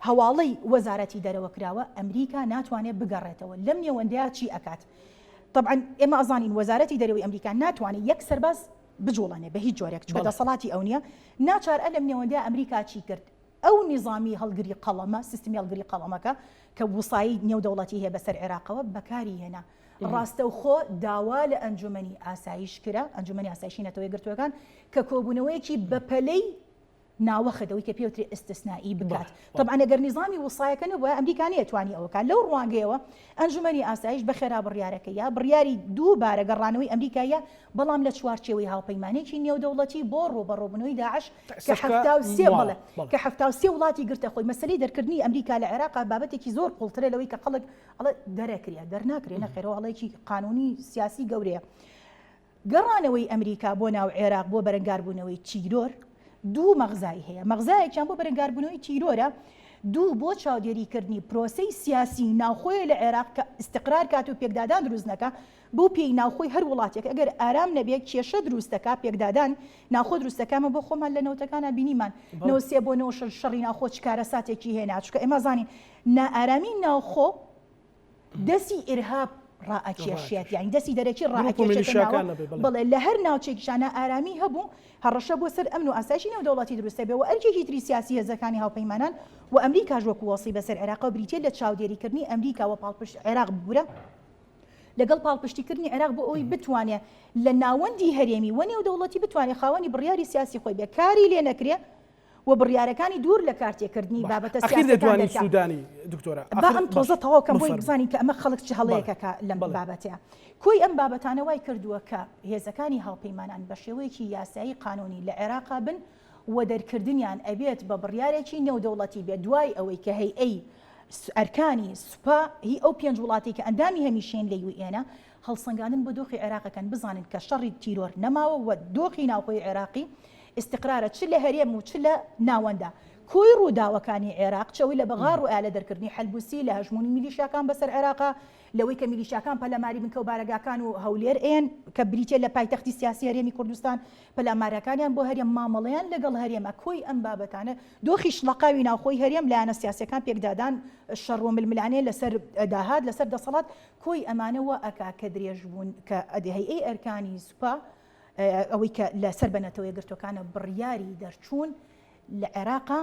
هەواڵەی وەزارەتی دەرەوە کراوە ئەمریکا ناتوانێت بگەڕێتەوە لەم نێوەندەیە چی ئەکات طبعا ئێمە ئەزانین وەزارەتی دەرەوەی ئەمریکا ناتوانێت یەک سەرباز بجوڵانێ بە هیچ جۆرێک چونکە دەسەڵاتی ئەو نییە ناچار لەم نێوەندەیە ئەمریکا چی کرد ئەو نظامی هەڵگری قەڵەمە سیستمی هەڵگری قەڵەمەکە کە وسایی نێودەوڵەتی هەیە بەسەر عێراقەوە بەکاری هێنا ڕاستەوخۆ داوا لە ئەنجومەنی ئاسایش کرا ئەنجومەنی ئاسایشی نەتەوەی گرتوەکان کە کۆبوونەوەیەکی بەپەلەی ناوەخەدەوەی کە پێوتری ئستثنایی بکات طبعا ئەگەر نظامی وسایەکە نەبووە ئەمریکانی ئەتوانی ئەوەکە لەو ڕوانگەیەوە ئەنجومەنی ئاسایش بەخێرا بڕیارەکەیە بڕیاری دووبارە گەڕانەوەی ئەمریکایە بەڵام لە چوارچێوەی هاوپەیمانێکی نێودەوڵەتی بۆ ڕوبەڕووبوونەوەی داعش کە 73 وڵاتی گرتە خۆی مەسەلەی دەرکردنی ئەمریکا لە عێراق بابەتێکی زۆر قوڵترە لەوەی کە خەڵک دەرەکرێ دەرناکرێ نەخێرەوە هەڵەیەکی قانونی سیاسی گەورەیە گەڕانەوەی ئەمریکا بۆ ناو عێراق بۆ بەرەنگاربوونەوەی تیرۆر دوو مەغزای هەیە مەغزایەکیان بۆ بەرەنگاربوونەوەی تیرۆرە دوو بۆ چاودێریکردنی پرۆسەی سیاسی ناوخۆی لە عێراق کە استقرار کات و پێکدادان دروست نەکە بۆ پێی ناوخۆی هەر وڵاتێک ئەگەر ئارام نەبێت کێشە دروستەکە پێکدادان ناوخۆ دروستەکەمە بۆ خۆمان لە نەوتەکانە بینیمان نەوسێ بۆ نەوە شەڕی ناوخۆ چکارە ساتێکی هێنا چکە ئێمە زانین نائارامی ناوخۆ دەستی ئیرهاب ڕائەکێشێت یعنی دەستی دەرەکی ڕائەکێشێتەوە بڵێ لە هەر ناوچێکیشانە ئارامی هەبوو هەڕەشە بۆ سەر ئەمن و ئاسایشی نێودەوڵەتی دروستە بێ و ئەرکێکی تری سیاسی هێزەکانی هاوپەیمانان و ئەمریکاش وەکو وەسی بەسەر عێراق و بریتیە لە چاودێریکردنی ئەمریکا و پاڵپشت عێراق ببوورە لەگەڵ پاڵپشتیکردنی عێراق بۆ ئەوی بتوانێت لە ناوەندی هەرێمی و نێودەوڵەتی بتوانێت خاوەنی بڕیاری سیاسی خۆی بێ کاری لێ نەکرێ و بڕیارەکانی دوور لە کارتێکردنی بابەتە سیاسەکانی سوودانی دکتۆرە با ئەم تۆزە تەواو کەم بۆی بزانین کە ئەمە خەڵک چ هەڵەیەکەکە لەم بابەتەیە کۆی ئەم بابەتانە وای کردووە کە هێزەکانی هاوپەیمانان بە شێوەیەکی یاسایی قانونی لە عێراقا بن و دەرکردنیان ئەبێت بە بڕیارێکی نێودەوڵەتی بێت دوای ئەوەی کە هەیئەی ئەرکانی سوپا هی ئەو پێنج وڵاتی کە ئەندامی هەمیشەیەن لە UN هەڵسەنگاندن بە دۆخی عێراقەکەن بزانن کە شەڕی تیرۆر نەماوە و دۆخی ناوخۆی عێراقی استقرارە چ لە هەرێم و چ لە ناوەندا کۆی ڕووداوەکانی عێراق چەوەی لە بەغار و ئالە دەرکردنی حەلبوسی لە هەژمونی میلیشیاکان بەسەر عێراقا لەوەی کە میلیشیاکان پەلاماری بنکە و بارەگاکان و هەولێر ئێن کە بریتە لە پایتەختی سیاسی هەرێمی کوردستان پەلاماریەکانیان بۆ هەرێم مامەڵەیان لەگەڵ هەرێمە کۆی ئەم بابەتانە دۆخی شڵەقاوی ناوخۆی هەرێم لایەنە سیاسیەکان پێکدادان شەڕ و ململانێ لەسەر داهات لەسەر دەسەڵات کۆی ئەمانەوە ئەکا کە درێژ بوون کە هەیئەی ئەرکانی سوپا ئەوەی کە لە سەر بەنەتەوەی گرتوەکانە بڕیاری دەرچوون لە عێراقا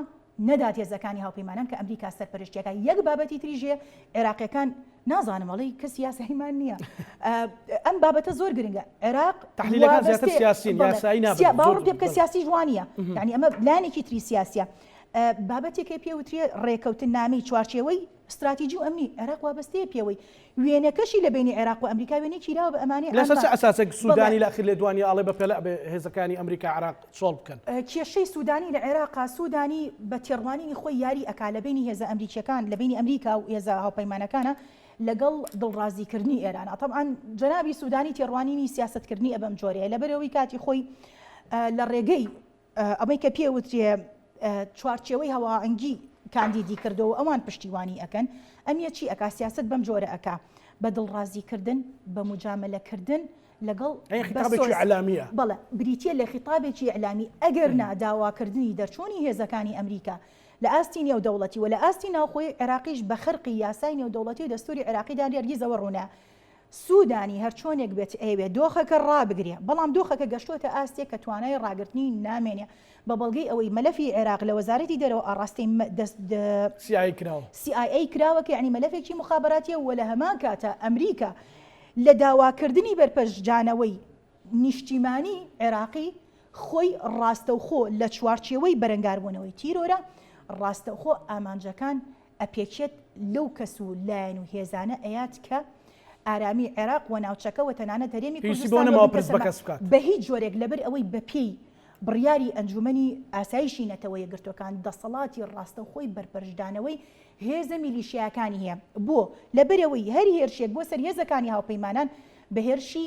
نەدات هێزەکانی هاوپەیمانان کە ئەمریکا سەرپەرشتیەکە یەک بابەتی تریژێ عێراقیەکان نازانم ئەڵێ کەس یاساییمان نییە ئەم بابەتە زۆر گرنگە عێراق تحلیلەکان زیاتر سیاسی یاسایی نابێت باوەڕ پێ بکە سیاسی جوانیە یعنی ئەمە لانێکی تری سیاسیە بابەتێکی پێوترێ ڕێکەوتن نامی چوارچێوەی استراتیژی و ئەمنی عێراق وابەستەیە پێوەی وێنەکەشی لە بینی عێراق و ئەمریکا وێنێکی راوە بە ئەمانەی لەسەر ئەساسێک سوودانی لە ئەخیر لێ دوانی ئاڵێ بە پێڵە هێزەکانی ئەمریکا عێراق سۆڵ بکەن کێشەی سوودانی لە عێراقا سوودانی بە تێڕوانینی خۆی یاری ئەکا لە بینی هێزە ئەمریکیەکان لە بینی ئەمریکا و هێزە هاوپەیمانەکانە لەگەڵ دڵڕازیکردنی ئێرانە طبعاً جەنابی سوودانی تێڕوانینی سیاسەتکردنی ئەبەم جۆرەیە لەبەرەوەی کاتی خۆی لە ڕێگەی ئەمەی کە پێوترێ چوارچێوەی هەواهەنگی کاندیدی کردەوە ئەوان پشتیوانی ئەکەن ئەمیە چی ئەکا سیاست بەم جۆرە ئەکا بە دڵڕازیکردن بە مجاملەکردن لەگەڵ خطابێکی ئەعلامیە بەڵێ بریتیە لە خطابێکی ئەعلامی ئەگەر ناداواکردنی دەرچوونی هێزەکانی ئەمریکا لە ئاستی نێودەوڵەتی و لە ئاستی ناوخۆی عێراقیش بە خەرقی یاسای نێودەوڵەتی و دەستوری عێراقیدا هەرگیزەوە ڕوونە سوودانی هەر چۆنێک بێت ئەوێ دۆخەکە ڕابگرێ بەڵام دۆخەکە گەشتۆتە ئاستێک کە توانای ڕاگررتنی نامێنێ بە بەڵگەی ئەوەی مەلەفی عێراق لە وەزارەتی دەرەوە ئاڕاستی CIA کراوە کە یعنی مەلەفێکی مخابراتیە و لە هەمان کاتە ئەمریکا لە داواکردنی بەرپەرشجانەوەی نیشتیمانی عێراقی خۆی ڕاستەوخۆ لە چوارچێوەی بەرەنگاربوونەوەی تیرۆرە ڕاستەوخۆ ئامانجەکان ئەپێچێت لەو کەس و لایەن و هێزانە ئەیات کە ئارامی عێراق و ناوچەکەەوە تەنانەت هەرێمی کوردستان بە هیچ جۆرێک لەبەر ئەوەی بەپێی بڕیاری ئەنجومەنی ئاسایشی نەتەوەی گرتوەکان دەسەڵاتی ڕاستەوخۆی بەرپەرشدانەوەی هێزە میلیشیاکانی هەیە بۆ لەبەرەوەی هەری هێرشێک بۆ سەر هێزەکانی هاوپەیمانان بە هێرشی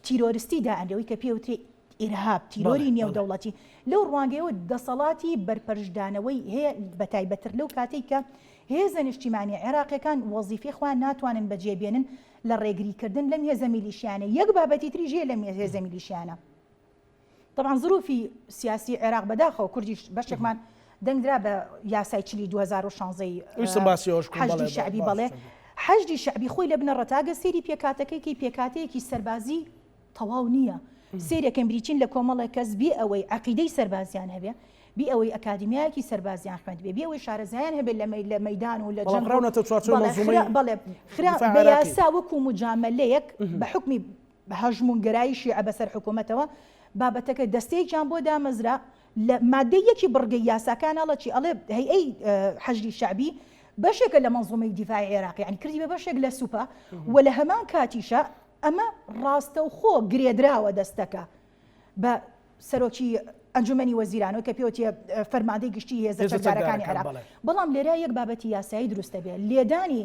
تیرۆریستی دائەنرەوەی کە پێوتێ ئیرهاب تیرۆری نێودەوڵەتی لەو ڕوانگەیەوە دەسەڵاتی بەرپەرشدانەوەی هەیە بەتایبەتر لەو کاتێک کە هێزە نیشتیمانی عێراقیەکان وەزیفەی خۆیان ناتوانن بەجێبێنن لە ڕێگریکردن لەم هێزە میلیشیانە یەک بابەتی تریش هەیە لەم هێزە میلیشیانە طبعا ظروفی سیاسی عێراق بەداخەوە کوردیش بەشێکمان دەنگرا بە یاسای چلی 2016 حەشدی شعبی بەڵێ حەشدی شعبی خۆی لە بنە ڕەتاگە سێری پێکاتەکەیکی پێکاتەیەکی سەربازی تەواو نییە سێرێکم بریچین لە کۆمەڵێک کەس بێ ئەوەی عەقیدەی سەربازیان هەبێ بێ ئەوەی ئەکادمیایەکی سەربازیان خوێند بێ ئەوەی شارەزایان هەبێت لە مەیدان و لە جەنگ بەڵێ خرا بە یاسا وەکو مجاملەیەک بە حکمی هەژمونگەرایی شیعە بەسەر حکوومەتەوە بابەتەکە دەستەیەکیان بۆ دامەزرا لە مادەیەکی بڕگەی یاساکان هەڵەچی ئەڵێ هەیئەی حەشدی شعبی بەشێکە لە مەنزومەی دیفاعی عێراقی یعنی کردی بە بەشێک لە سوپا و لە هەمان کاتیشە ئەمە ڕاستەوخۆ گرێدراوە دەستەکە بە سەرۆکی ئەنجومەنی وەزیرانەوە کە پێوتیە فەرماندەی گشتی هێزە چەکدارەکانی عێراق بەڵام لێرە یەک بابەتی یاسایی دروستە بێت لێدانی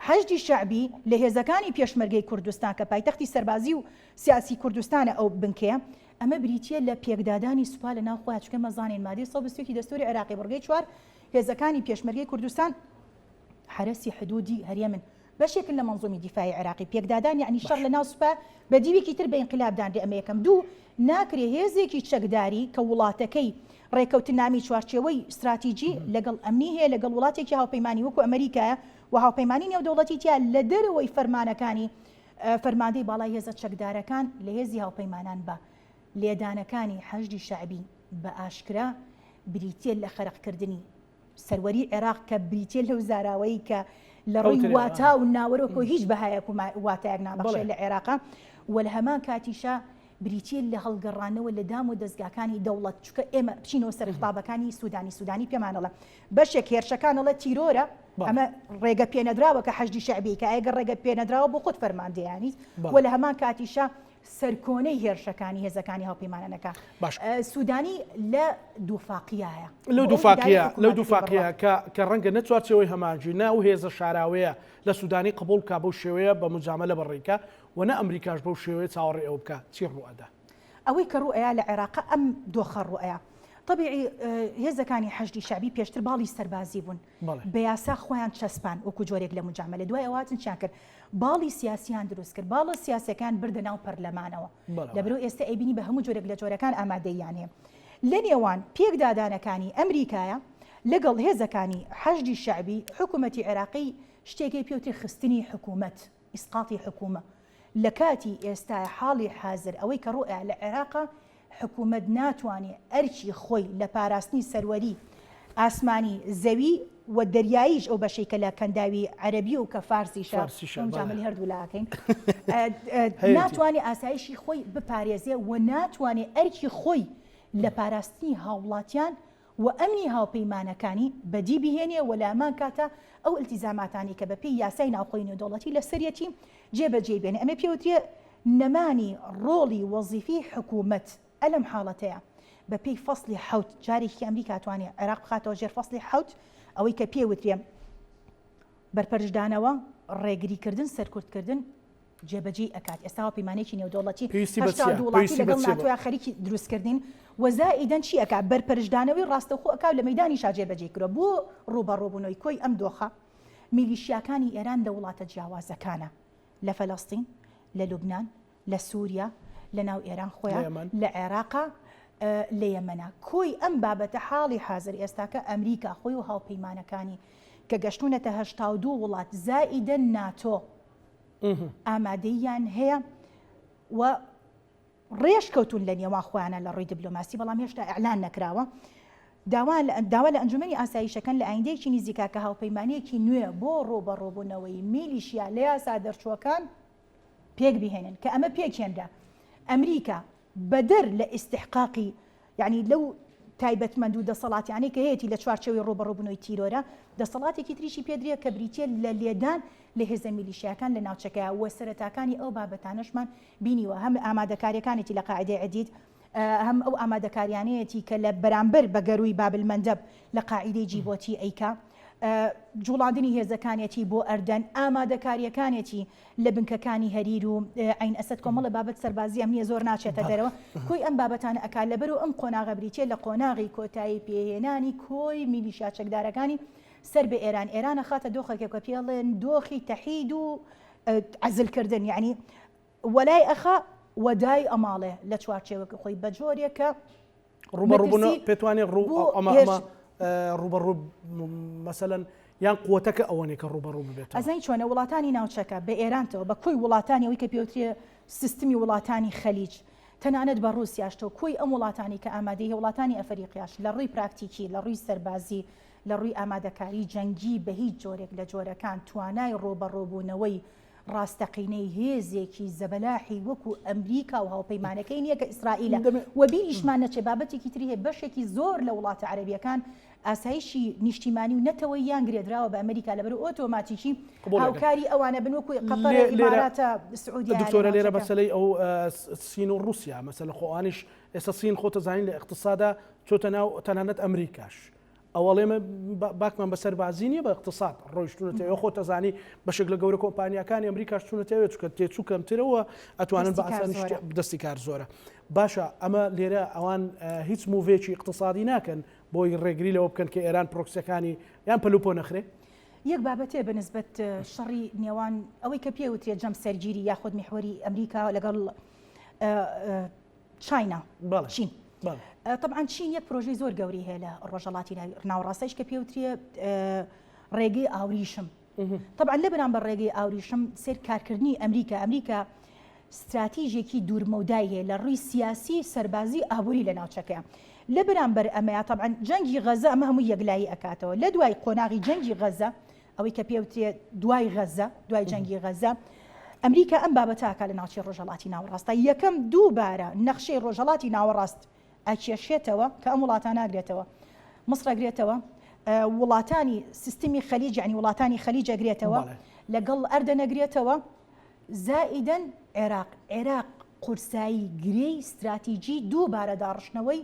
حەشدی شعبی لە هێزەکانی پێشمەرگەی کوردستان کە پایتەختی سەربازی و سیاسی کوردستانە ئەو بنکەیە ئەمە بریتیە لە پێکدادانی سوپا لە ناو خۆیان چکە مەزانین مادەی 120 دەستوری عێراقی بڕگەی 4 هێزەکانی پێشمەرگەی کوردستان حرەسی حدودی هەریەمن بەشێکن لە مەنزومی دیفاعی عێراقی پێکدادان یعنی شەڕ لە ناو سوپا بە دیوێکی تر بە ئینقلابدان ئەمە یەکەم دوو ناکرێ هێزێکی چەکداری کە وڵاتەکەی ڕێکەوتن نامی چوارچێوەی استراتیژی لەگەڵ ئەمنی هەیە لەگەڵ وڵاتێکی هاوپەیمانی وەکو ئەمریکایە و هاوپەیمانی نێودەوڵەتی تیا لە دەرەوەی فەرمانەکانی فەرماندەی باڵای هێزە چەکدارەکان لە هێزی هاوپەیمانان بە لێدانەکانی حەشدی شعبی بە ئاشکرا بریتیە لە خەرقکردنی سەروەری عێراق کە بریتیە لەو زاراوەی کە لە ڕووی واتا و ناوەرۆکۆ هیچ بەهایەک و واتایەک نابەخشێت لە عێراقا و لە هەمان کاتیشە بریتیە لە هەڵگەڕانەوە لە دام و دەستگاکانی دەوڵەت چکە ئێمە بچینەوە سەر خڵابەکانی سوودانی پێمانەڵە بەشێک هێرشەکانەڵە تیرۆرە ئەمە ڕێگە پێنەدراوە کە حەشدی شعبی کە ئەگەر ڕێگە پێنەدراوە بۆ خۆت فەرماندەیانیت و لە هەمان کاتیشە سەرکۆنەی هێرشەکانی هێزەکانی هاوپەیمانەکە سوودانی لە دووفاقیایە لەو دووفاقیە کە ڕەنگە نەچوارچەوەی هەمانجی نە و هێزە شاراوەیە لە سوودانی قبول کا بەو شێوەیە بە مجاملە بەڕێکە و نە ئەمریکاش بەو شێوەیە چاوەڕێ ئەو بکە چی ڕوئەدا ئەوەی کە ڕوئەیە لە عێراق ئەم دۆخە ڕوئەیە طبیعی هێزەکانی حەشدی شعبی پێشتر باڵی سەربازی بوون بە یاسا خۆیان چەسپان وەکو جۆرێک لە مجاملە دوای ئەواتن چیان کرد باڵی سیاسیان دروست کرد باڵە سیاسەکان بردە ناو پەرلەمانەوە لەبەرەوەی ئێستا ئەیبینی بە هەموو جۆرێک لە جۆرەکان ئامادەیان هەیە لە نێوان پێکدادانەکانی ئەمریکایە لەگەڵ هێزەکانی حەشدی شعبی حکوومەتی عێراقی شتێکی پێوتری خستنی حکوومەت ئیسقاطی حکوومە لە کاتی ئێستا حاڵی حازر ئەوەی کە ڕوئە لە عێراقا حکوومەت ناتوانێت ئەرکی خۆی لە پاراستنی سەروەری ئاسمانی زەوی و دەریاییش ئەو بەشەی کە لە کەنداوی عەرەبی و کە فارسیشە جاملی هەردوو لاکەین ناتوانێت ئاسایشی خۆی بپارێزێ و ناتوانێت ئەرکی خۆی لە پاراستنی هاوڵاتیان و ئەمنی هاوپەیمانەکانی بەدی بهێنێ وەلامان کاتە ئەو ئیلتیزاماتانی کە بەپێی یاسای ناوخۆی نێودەوڵەتی لە سەرەتی جێبەجێ بێنێ. ئەمە پێوترێ نەمانی ڕۆڵی وەزیفی حکوومەت ئەلەم حاڵەتەیە بەپێی فەسڵی حەوت جارێکی ئەمریکا توانێت عێراق بخاتەوە ژێر فەسڵی حەوت ئەوەی کە پێوترێ بەرپەرشدانەوە ڕێگریکردن سەرکوردکردن جێبەجێ ئەکات. ئێستا هاوپەیمانێکی نێودەوڵەتی هەشتا وڵاتی لەگەڵ ناتۆ خەریکی دروستکردین وەزائیدەن چی ئەکات بەرپەرشدانەوەی ڕاستەوخۆ ئەکات لە مەیدانیشا جێبەجێ کردووە بۆ ڕوبەڕۆبوونەوەی کۆی ئەم دۆخە میلیشیاکانی ئێران لە وڵاتە جیاوازەکانە لە فەلەستین لە لوبنان لە سووریا لە ناو ئێران خۆیان لە عێراقا لە یەمەنە کۆی ئەم بابەتە حاڵی حاضر ئێستاکە ئەمریکا خۆی و هاوپەیمانەکانی کە گەشتونەتە 82 وڵات زائیدەن ناتۆ ئامادەیان هەیە و ڕێژ کەوتون لە نێوان خۆیانە لە ڕووی دیبلۆماسی بەڵام هێشتا ئەعلان نەکراوە. داوا لە ئەنجومەنی ئاسایشەکان لە ئایندەیەکی نزیکا کە هاوپەیمانەیەکی نوێ بۆ ڕۆبەڕۆبوونەوەی میلیشیا لە یاسا دەرچووەکان پێک بهێنن کە ئەمە پێکهێنرا ئەمریکا بەدەر لە ئیستحقاقی یعنی لەو تایبەتمەند و دەسەڵاتیانەی کە هەیەی لە چوارچەوەی ڕۆبەڕۆبوونەوەی تیرۆرە دەسەڵاتێکی تریشی پێدرێ کە بریتیە لە لێدان لە هێزە میلیشیاکان لە ناوچەکەیە وە سەرەتاکانی ئەو بابەتانەشمان بینیوە هەم ئامادەکاریەکانێتی لە قاعدەی عەدید هەم ئەو ئامادەکاریانەیەتی کە لە بەرامبەر بە گەروی بابل مەندەب لە قاعدەی جیبۆتی ئەیکا جوڵاندنی هێزەکانێتی بۆ ئەردەن ئامادەکاریەکانێتی لە بنکەکانی هەریر و عین ئەسەد کۆمەڵە بابەت سەربازی ئەم نیە زۆر ناچێتە دەرەوە کۆی ئەم بابەتانە ئەکا لەبەر و ئەم قۆناغە بریتێ لە قۆناغی کۆتایی پێهێنانی کۆی میلیشیا چەکدارەکانی سەر بە ئێران ئێرانە خاتە دۆخێکە کە پێڵێن دۆخی تەحید و عەزلکردن یعنی وەلای ئەخا وەدای ئەماڵێ لە چوارچێوەکە خۆی بە جۆرێکە ڕوبەڕووبوونە پێتوانێت ڕوبەڕوو مەسەلەن یان قوتەکە ئەوەنێ کە ڕوبەڕوو ببێت ئەزای چۆنە وڵاتانی ناوچەکە بە ئێرانتەوە بە کۆی وڵاتانی ئەوەی کە پێوترێ سیستمی وڵاتانی خەلیج تەنانەت بە ڕووسیاشتەوە کۆی ئەم وڵاتانی کە ئامادەی وڵاتانی ئەفریقیاش لە ڕووی پراکتیکی لە ڕووی سەربازی لە ڕووی ئامادەکاری جەنگی بە هیچ جۆرێک لە جۆرەکان توانای ڕۆبەڕۆبوونەوەی ڕاستەقینەی هێزێکی زەبەلاحی وەکو ئەمریکا و هاوپەیمانەکەی نییە کە ئیسرائیلە و بیریشمان نەچێ بابەتێکی تری هەیە بەشێکی زۆر لە وڵاتە عەرەبیەکان ئاسایشی نیشتیمانی و نەتەوەی یان گرێدراوە بە ئەمریکا لەبەر ئۆتۆماتیکی هاوکاری ئەوانە بن وەکو قەتەر ئیماراتە سعودی دکتۆرە لێرە مەسەلەی ئەو سین و رووسیا مەسەلە خۆوانیش ئێستا سین خۆتە زانین لە اقتصادا چۆتە ناو تەنانەت ئەمریکاش ئەوەڵێمە باکمان بەسەر بازی نیە بە اقتصاد ڕۆیشتونەتەوە خۆتە زانی بەشێک لە گەورە کۆمپانیەکانی ئەمریکاش چونەتەوێت چکە تێچوو کەمترەوە ئەتوانن بە ئاسانی دەستی کار زۆرە باشە ئەمە لێرە ئەوان هیچ موڤێکی اقتصادی ناکەن بۆی ڕێگری لەوە بکەن کە ئێران پرۆکسەکانی یان پەلوپۆ نەخرێ یەک بابەتێ بەنسبەت شەڕی نێوان ئەوەی کە پێوترێ جەم سەرگیری یاخود میحوەری ئەمریکا لەگەڵ چاینا چین طبعا چین یەک پرۆژەی زۆر گەوری هەیە لە ڕۆژهەڵاتی ناوەڕاستیش کە پێوترێ ڕێگەی ئاوریشم طبعا لە بەرامبەر ڕێگەی ئاوریشم سێر کارکردنی ئەمریکا استراتیژێکی دوورمەودای هەیە لە ڕووی سیاسی سەربازی ئابووری لە ناوچەکەیە لە بەرامبەر ئەمەیە طبعا جەنگی غەزە ئەمە هەموو یەکلایی ئەکاتەوە لە دوای قۆناغی جەنگی غەزە ئەوەی کە پێوترێ دوای غەزە دوای جەنگی غەزە ئەمریکا ئەم بابەتاکە لە ناوچەی ڕۆژهەڵاتی ناوەڕاستە یەکەم دووبارە نەخشەی ڕۆژهەڵاتی ناوەڕاست ئەکێشێتەوە کە ئەم وڵاتان ناگرێتەوە مەسر ئەگرێتەوە وڵاتانی سیستمی خەلیج یعنی وڵاتانی خەلیج ئەگرێتەوە لەگەڵ ئەردە نەگرێتەوە زائیدەن عێراق قورسایی گرەی استراتیجی دووبارە داڕشنەوەی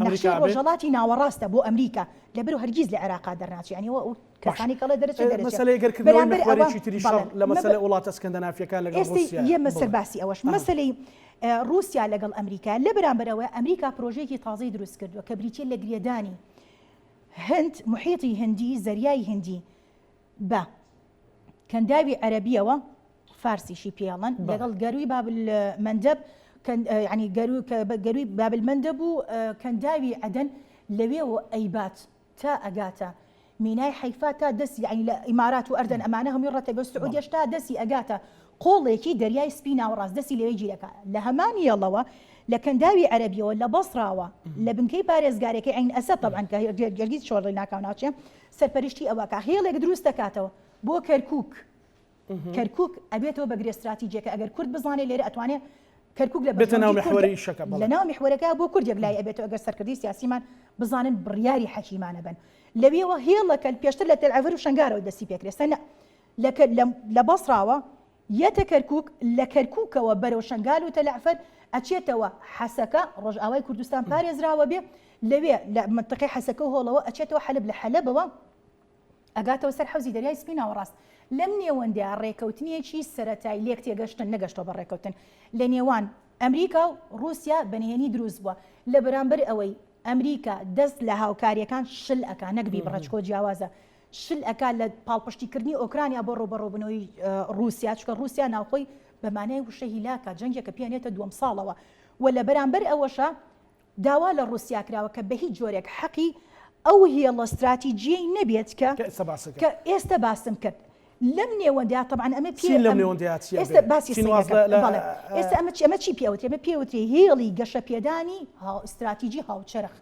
نەخشەی ڕۆژهەڵاتی ناوەڕاستە بۆ ئەمریکا لەبەر و هەرگیز لە عێراقا دەرناچێت یعنی ئەو کەسانی کەڵێ دەرەچێت مەسەلەی گەرکردنەوەی مەحوەرێکی تری شەڕ لە مەسەلەی وڵاتە سکەندەنافیەکان لەگەڵ رووسیا ئێستا یەمە سەرباسی ئەوەش مەسەلەی رووسیا لەگەڵ ئەمریکا لە بەرامبەرەوە ئەمریکا پرۆژەیەکی تازەی دروست کردووە کە بریتیە لە گرێدانی هەند محیطی هەندی زەریای هەندی بە کەنداوی عەرەبیەوە فارسیشی پێڵەن لەگەڵ گەروی بابل مەندەب ینی گەروی بابل مەندەب و کەنداوی عەدەن لەوێەوە ئەیبات تا ئەگاتە مینای حیفا تا دەستی ینی لە ئیمارات و ئەردەن ئەمانە هەمووی ڕەتە بە سعودیەش تا دەستی ئەگاتە قۆڵێکی دەریای سپی ناوەڕاست دەستی لەوەی گیرەکە لە هەمانی یەڵەوە لە کەنداوی عەرەبیەوە لە بەسراوە لە بنکەی پارێزگارەکەی عین ئەسەد طبعاً کە هەرگیز شۆڕی ناکاو ناچێ سەرپەرشتی ئەوەکە هێڵێک دروست دەکاتەوە بۆ کەرکووک ئەبێتەوە بەگرێ استراتیجیەکە ئەگەر کورد بزانێت لێرە ئەتوانێت کەرکووک لە بێتە محوەری شەکە لە ناو میحوەرەکە بۆ کوردێک لای ئەبێتەوە ئەگەر سەرکردی سیاسیمان بزانن بڕیاری حەکیمانە بن لەوێەوە هێڵەکە پێشتر لە تەلعەڤر و شنگارەوە دەستی پێکرێت سەنە لە بەسڕاوە یەتە کەرکووک لە کەرکووکەوە بەرەو شنگال و تەلعفەر ئەچێتەوە حەسەکە ڕۆژئاوای کوردستان پارێزراوە بێ لەوێ لە منتقی حەسەکە و هۆڵەوە ئەچێتەوە حەلب لە حەلەبەوە ئەگاتەوە سەر حەوزی دەریای سپی ناوەڕاست لەم نێوەندە ڕێکەوتنیەکی سەرەتایی لێک تێگەشتن نەگەشتەوە بە ڕێکەوتن لە نێوان ئەمریکا و رووسیا بەنهێنی دروست بووە لە بەرامبەر ئەوەی ئەمریکا دەست لە هاوکاریەکان شل ئەکا نەکبی بڕەچکۆ جیاوازە شل ئەکا لە پاڵپشتیکردنی ئۆکرانیا بۆ ڕۆبەڕۆبنەوەی رووسیا چکە رووسیا ناوخۆی بەمانەی وشە هیلاکە جەنگێکە پێێنێتە دووەم ساڵەوە و لە بەرامبەر ئەوەشە داوا لە رووسیا کراوە کە بە هیچ جۆرێک حەقی ئەو هێڵە استراتیجیەی نەبێت کە ئێستا باسم کرد لەم نێوەندە طبعا ئەمە ئێستا باسی ئێستا ئەمە چی پێوتێ ئەمە پێوتێ هێڵی گەشە پێدانی استراتیجی هاوچەرخ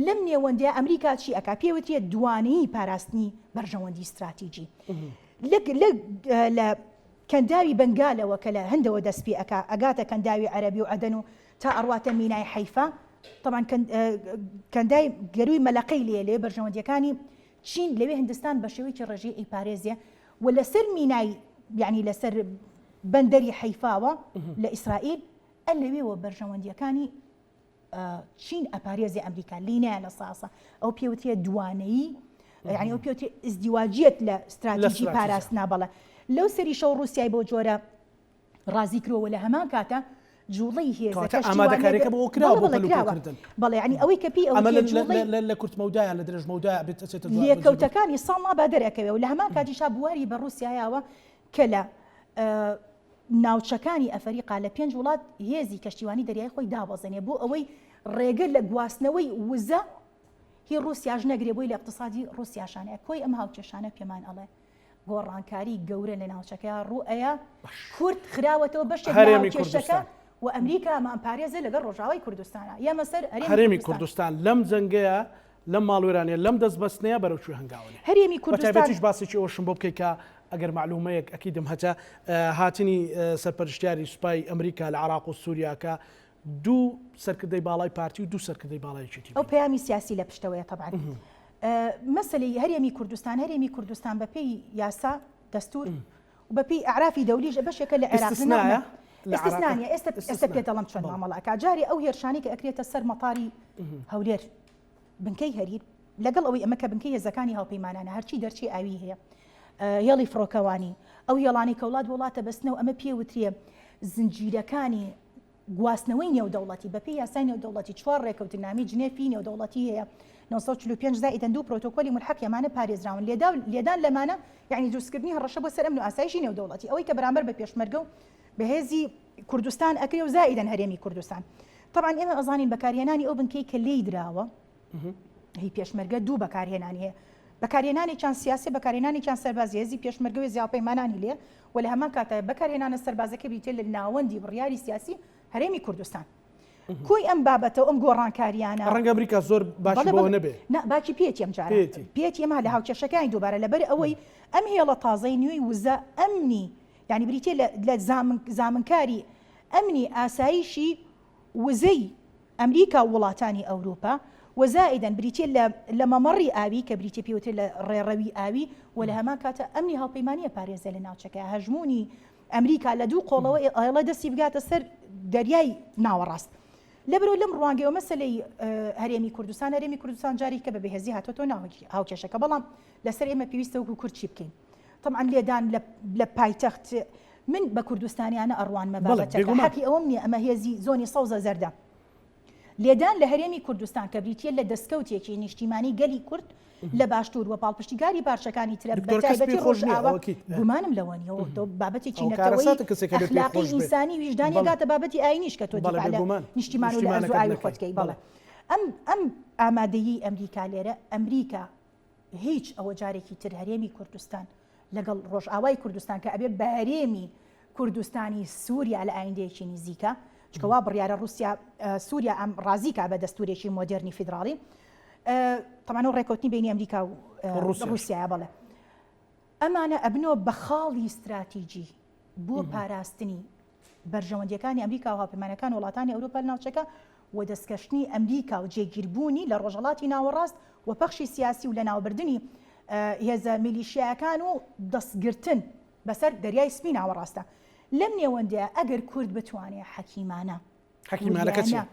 لەم نێوەندە ئەمریکا چی ئەکا پێوتێ دوانەیی پاراستنی بەرژەوەندی استراتیجی لە کەنداوی بەنگالەوە کە لە هەندەوە دەست پێ ئەکا ئەگاتە کەنداوی عەرەبی و عەدەن و تا ئەڕواتە مینای حەیفا طبعا کەندای گەروی مەلەقەی لێ بەرژەوەندیەکانی چین لەوێ هندستان بە شێوەیەکی ڕێژەی ئەیپارێزیە و لەسەر مینای یعنی لەسەر بەندەری حەیفاوە لە ئیسرائیل لەوێەوە بەرژەوەندیەکانی چین ئەپارێزی ئەمریکا لینایە لە ساسە ئەو پێوتێ دوانەیی یعنی ئەو پێوتێ ئزدیواجیەت لە استراتیجی پاراستنا بەڵێ لەو سەری شەو رووسیای بۆ جۆرە ڕازی کرۆوە لە هەمان کاتە جوڵی هێزەکە ئامادەکاریەکە بۆ کراوە بۆ پەلوکردن بەڵێ یعنی ئەوەی کە پێی لە کورتمەودایان لە درێژمەودای بێتە لێکەوتەکانی ساڵما با دەرەکەوێ و لە هەمان کاتیشا بواری بە رووسیایەوە کە لە ناوچەکانی ئەفریقا لە 5 وڵات هێزی کەشتیوانی دەریای خۆی دابەزێنێ بۆ ئەوەی ڕێگە لە گواستنەوەی وزە هی رووسیاش نەگرێ بۆی لە اقتصادی رووسیاشانەیە کۆی ئەم هاوچێشانە پێمان ئەڵێ گۆڕانکاری گەورە لە ناوچەکە ڕوئەیە کورد خراوەتەوە بەشێک لە کێشەکە و ئەمریکا ئەمان پارێزە لەگەڵ ڕۆژاوای کوردستانە یامە سەر هەرێمی کوردستان لەم جەنگەیە لەم ماڵوێرانەیە لەم دەستبەستنەیە بەرەوچوی هەنگاوەیە هەرێمی کوردستان باسێکی ئەوشم بۆ بکەیت ئەگەر معلومەیەک ئەکیدم هەتا هاتنی سەرپەرشتیاری سوپای ئەمریکا لە عێراق و سووریاکە دوو سەرکردەی باڵای پارتی و دوو سەرکردەی باڵایەکی ئەو پەیامی سیاسی لە پشتەوەیە طبعا مەسەلەی هەرێمی کوردستان بەپێی یاسا دەستور و بەپێی ئەعرافی دەولیش بەشێکە لە عێراق استثنانیە ئێستا پێدەڵم چۆن مامەڵەکە جارێ ئەو هێرشانی کە ئەکرێتە سەر مەطاری هەولێر بنکەی هەریر لەگەڵ ئەوەی ئەمە کە بنکەی هێزەکانی هاوپەیمانانە هەرچی دەرچی ئاوی هەیە هێڵی فڕۆکەوانی ئەو هێڵانی کە وڵات وڵاتە بەستنەوە ئەمە پێوترێ زنجیرەکانی گواستنەوەی نێودەوڵەتی بەپێی یاسای نێودەوڵەتی 4 ڕێکەوتنامی جنێفی نێودەوڵەتی هەیە 945 زائیدەن دوو پرۆتۆکۆلی ملحق یەمانە پارێزراون لێدان لەمانە یعنی دروستکردنی هەڕەشە بۆ سەر ئەمن و ئاسایشی نێودەوڵەتی ئەوەی کە بەرامبەر بە پێشمەرگە و بەهێزی کوردستان ئەکرێ و زائیدەن هەرێمی کوردستان طبعا ئێمە ئەزانین بەکارهێنانی ئەو بنکەی کە لێی دراوە هی پێشمەرگە دوو بەکارهێنانی هەیە بەکارهێنانی چەند سیاسی بەکارهێنانی چەند سەربازی هێزی پێشمەرگەوەی زیاپەیمانانی لێ و لە هەمان کاتە بەکارهێنانە سەربازەکە بریتێ لە ناوەندی بڕیاری سیاسی هەرێمی کوردستان کۆی ئەم بابەتە ئەم گۆڕانکاریانە ڕەنگە ئەمریکا زۆر باشی بۆ نەبێ باکی پێێتی ئەم جارە پێێتی ئەمە لە هاوچەشەکانی دووبارە لەبەر ئەوەی ئەم هێڵە تازەی نوێی وزە ئەمنی یعنی بریتێ لە زامنکاری ئەمنی ئاسایشی وزەی ئەمریکا و وڵاتانی ئەوروپا وەزائیدەن بریتێ لە مەمەڕی ئاوی کە بریتێ پێوتێ لە ڕێڕەوی ئاوی و لە هەمان کاتە ئەمنی هاوپەیمانیە پارێزە لە ناوچەکە هەژمونی ئەمریکا لە دوو قۆڵەوە ئێڵە دەستی بگاتە سەر دەریای ناوەڕاست لەبەرەوە لەم ڕوانگەیەوە مەسەلەی هەرێمی کوردستان جاری کە بە بەهێزی هاتۆتۆ هاوکێشەکە بەڵام لەسەر ئێمە پێویستە وەکو کورد چی بکەین طبعا لێدان لە پایتەخت من بە کوردستانیانە ئەڕوان مەبابەتەکە حەقی ئەوەم نییە ئەمە هێزی زۆنی سەوزە زەردە لێدان لە هەرێمی کوردستان کە بریتیە لە دەستکەوتێکی نیشتیمانی گەلی کورد لە باشتور و پاڵپشتیگاری پارچەکانی ترە بەتایبەتی ڕۆژئاوا گومانم لەوەنیەوە بابەتێکی نەتەوەی ئەخلاقی ئینسانی ویژدانی گاتە بابەتی ئاینیش کە تۆ دیفاع نیشتیمان و لە ئەرزوو ئاوی خۆتکەی بەڵێ ئەم ئامادەیی ئەمریکا لێرە ئەمریکا هیچ ئەوە جارێکی تر هەرێمی کوردستان لەگەڵ ڕۆژئاوای کوردستان کە ئەبێ بە هەرێمی کوردستانی سووریا لە ئایندەیەکی نزیکە چکەوا بڕیارە رووسیا سووریا ئەم ڕازیکا بە دەستورێکی مۆدرنی فیدراڵی طبعا و ڕێکەوتنی بینی ئەمریکا و رووسیا بڵێ ئەمانە ئەبنەوە بە خاڵی استراتیجی بۆ پاراستنی بەرژەوەندیەکانی ئەمریکا و هاوپەیمانەکان وڵاتانی ئەوروپا لە ناوچەکە و دەستکەشتنی ئەمریکا و جێگیربوونی لە ڕۆژهەڵاتی ناوەڕاست و پەخشی سیاسی و لە ناوبردننی هێزە میلیشیاکان و دەستگرتن بەسەر دەریای سپی ناوەڕاستە. لەم نێوەندەیە ئەگەر کورد بتوانێت حەکیمانەکە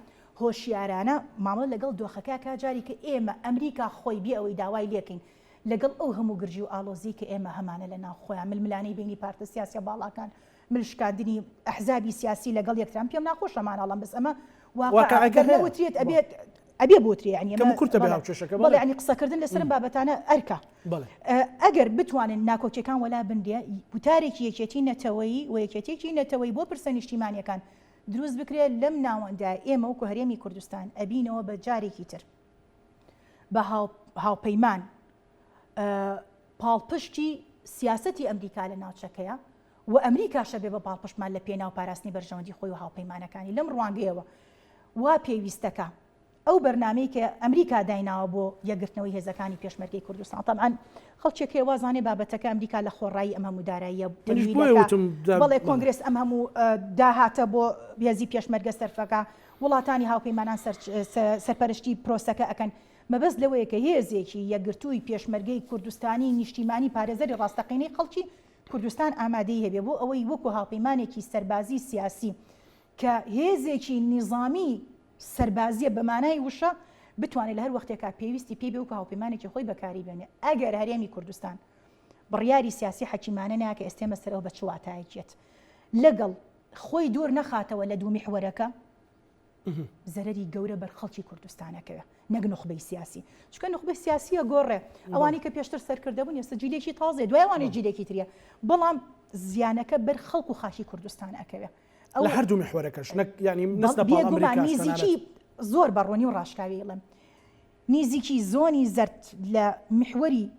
هۆشیارانە مامەڵە لەگەڵ دۆخەکە کاجاری کە ئێمە ئەمریکا خۆی بێ ئەوەی داوای لێکەین لەگەڵ ئەو هەموو گرژی و ئالۆزی کە ئێمە هەمانە لە ناو خۆیان ململانەی بینی پارتە سیاسە باڵاکان ملشکاندنی ئەحزابی سیاسی لەگەڵ یەکتران پێم ناخۆشەمانەڵام بس ئەمە واقعەکەوترێت ئەبێ بۆتری ینی قسەکردن لەسەرم بابەتانە ئەرکە ئەگەر بتوانن ناکۆچەکان وەلا بندێ وتارێکی یەکێتی نەتەوەیی و یەکێتێکی نەتەوەی بۆ پرسە نیشتیمانیەکان دروست بکرێت لەم ناوەندا ئێمە وەکو هەرێمی کوردستان ئەبینەوە بە جارێکی تر بە هاوپەیمان پاڵپشتی سیاسەتی ئەمریکا لە ناوچەکەیە و ئەمریکاشە بێ بە پاڵپشتمان لە پێناو پاراستنی بەرژەوەندی خۆی و هاوپەیمانەکانی لەم ڕوانگەیەوە وا پێویستەکە ئەو بەرنامەی کە ئەمریکا دایناوە بۆ یەکگرتنەوەی هێزەکانی پێشمەرگەی کوردستان تەمان خەڵکێکی وازانێ بابەتەکە ئەمریکا لە خۆڕایی ئەم هەموو داراییە بەڵێ کۆنگرس ئەم هەموو داهاتە بۆ هێزی پێشمەرگە سەرفەکە وڵاتانی هاوپەیمانان سەرپەرشتی پرۆسەکە ئەکەن مەبەست لەوەیە کە هێزێکی یەکگرتووی پێشمەرگەی کوردستانی نیشتیمانی پارێزەری ڕاستەقینەی خەڵکی کوردستان ئامادەی هەبێ بۆ ئەوەی وەکو هاوپەیمانێکی سەربازی سیاسی کە هێزێکی نیظامی سەربازیە بەمانای وشە بتوانێت لە هەر وەختێکا پێویستی پێ بێ وکە هاوپەیمانێکی خۆی بەکاری بێنێ ئەگەر هەرێمی کوردستان بڕیاری سیاسی حەکیمانە ناکە ئێستێمە سەرەوە بە چواتایەکێت لەگەڵ خۆی دوور نەخاتەوە لە دوو میحوەرەکە زەرەری گەورە بەر خەڵکی کوردستانەکەوێ نەک نخبەی سیاسی چونکە نخبەی سیاسیە گۆڕێ ئەوانی کە پێشتر سەرکردەبوون ئێستا جیلێکی تازێ دوایوانی جیلێکی تریە بەڵام زیانەکە بەر خەڵک و خاشی کوردستان ئەکەوێ لە هەردوو میحوەرەکەش ینی نزیکی زۆر بەڕۆنی و ڕاشکاویڵم نزیکی زۆنی زەرد لە میحوەری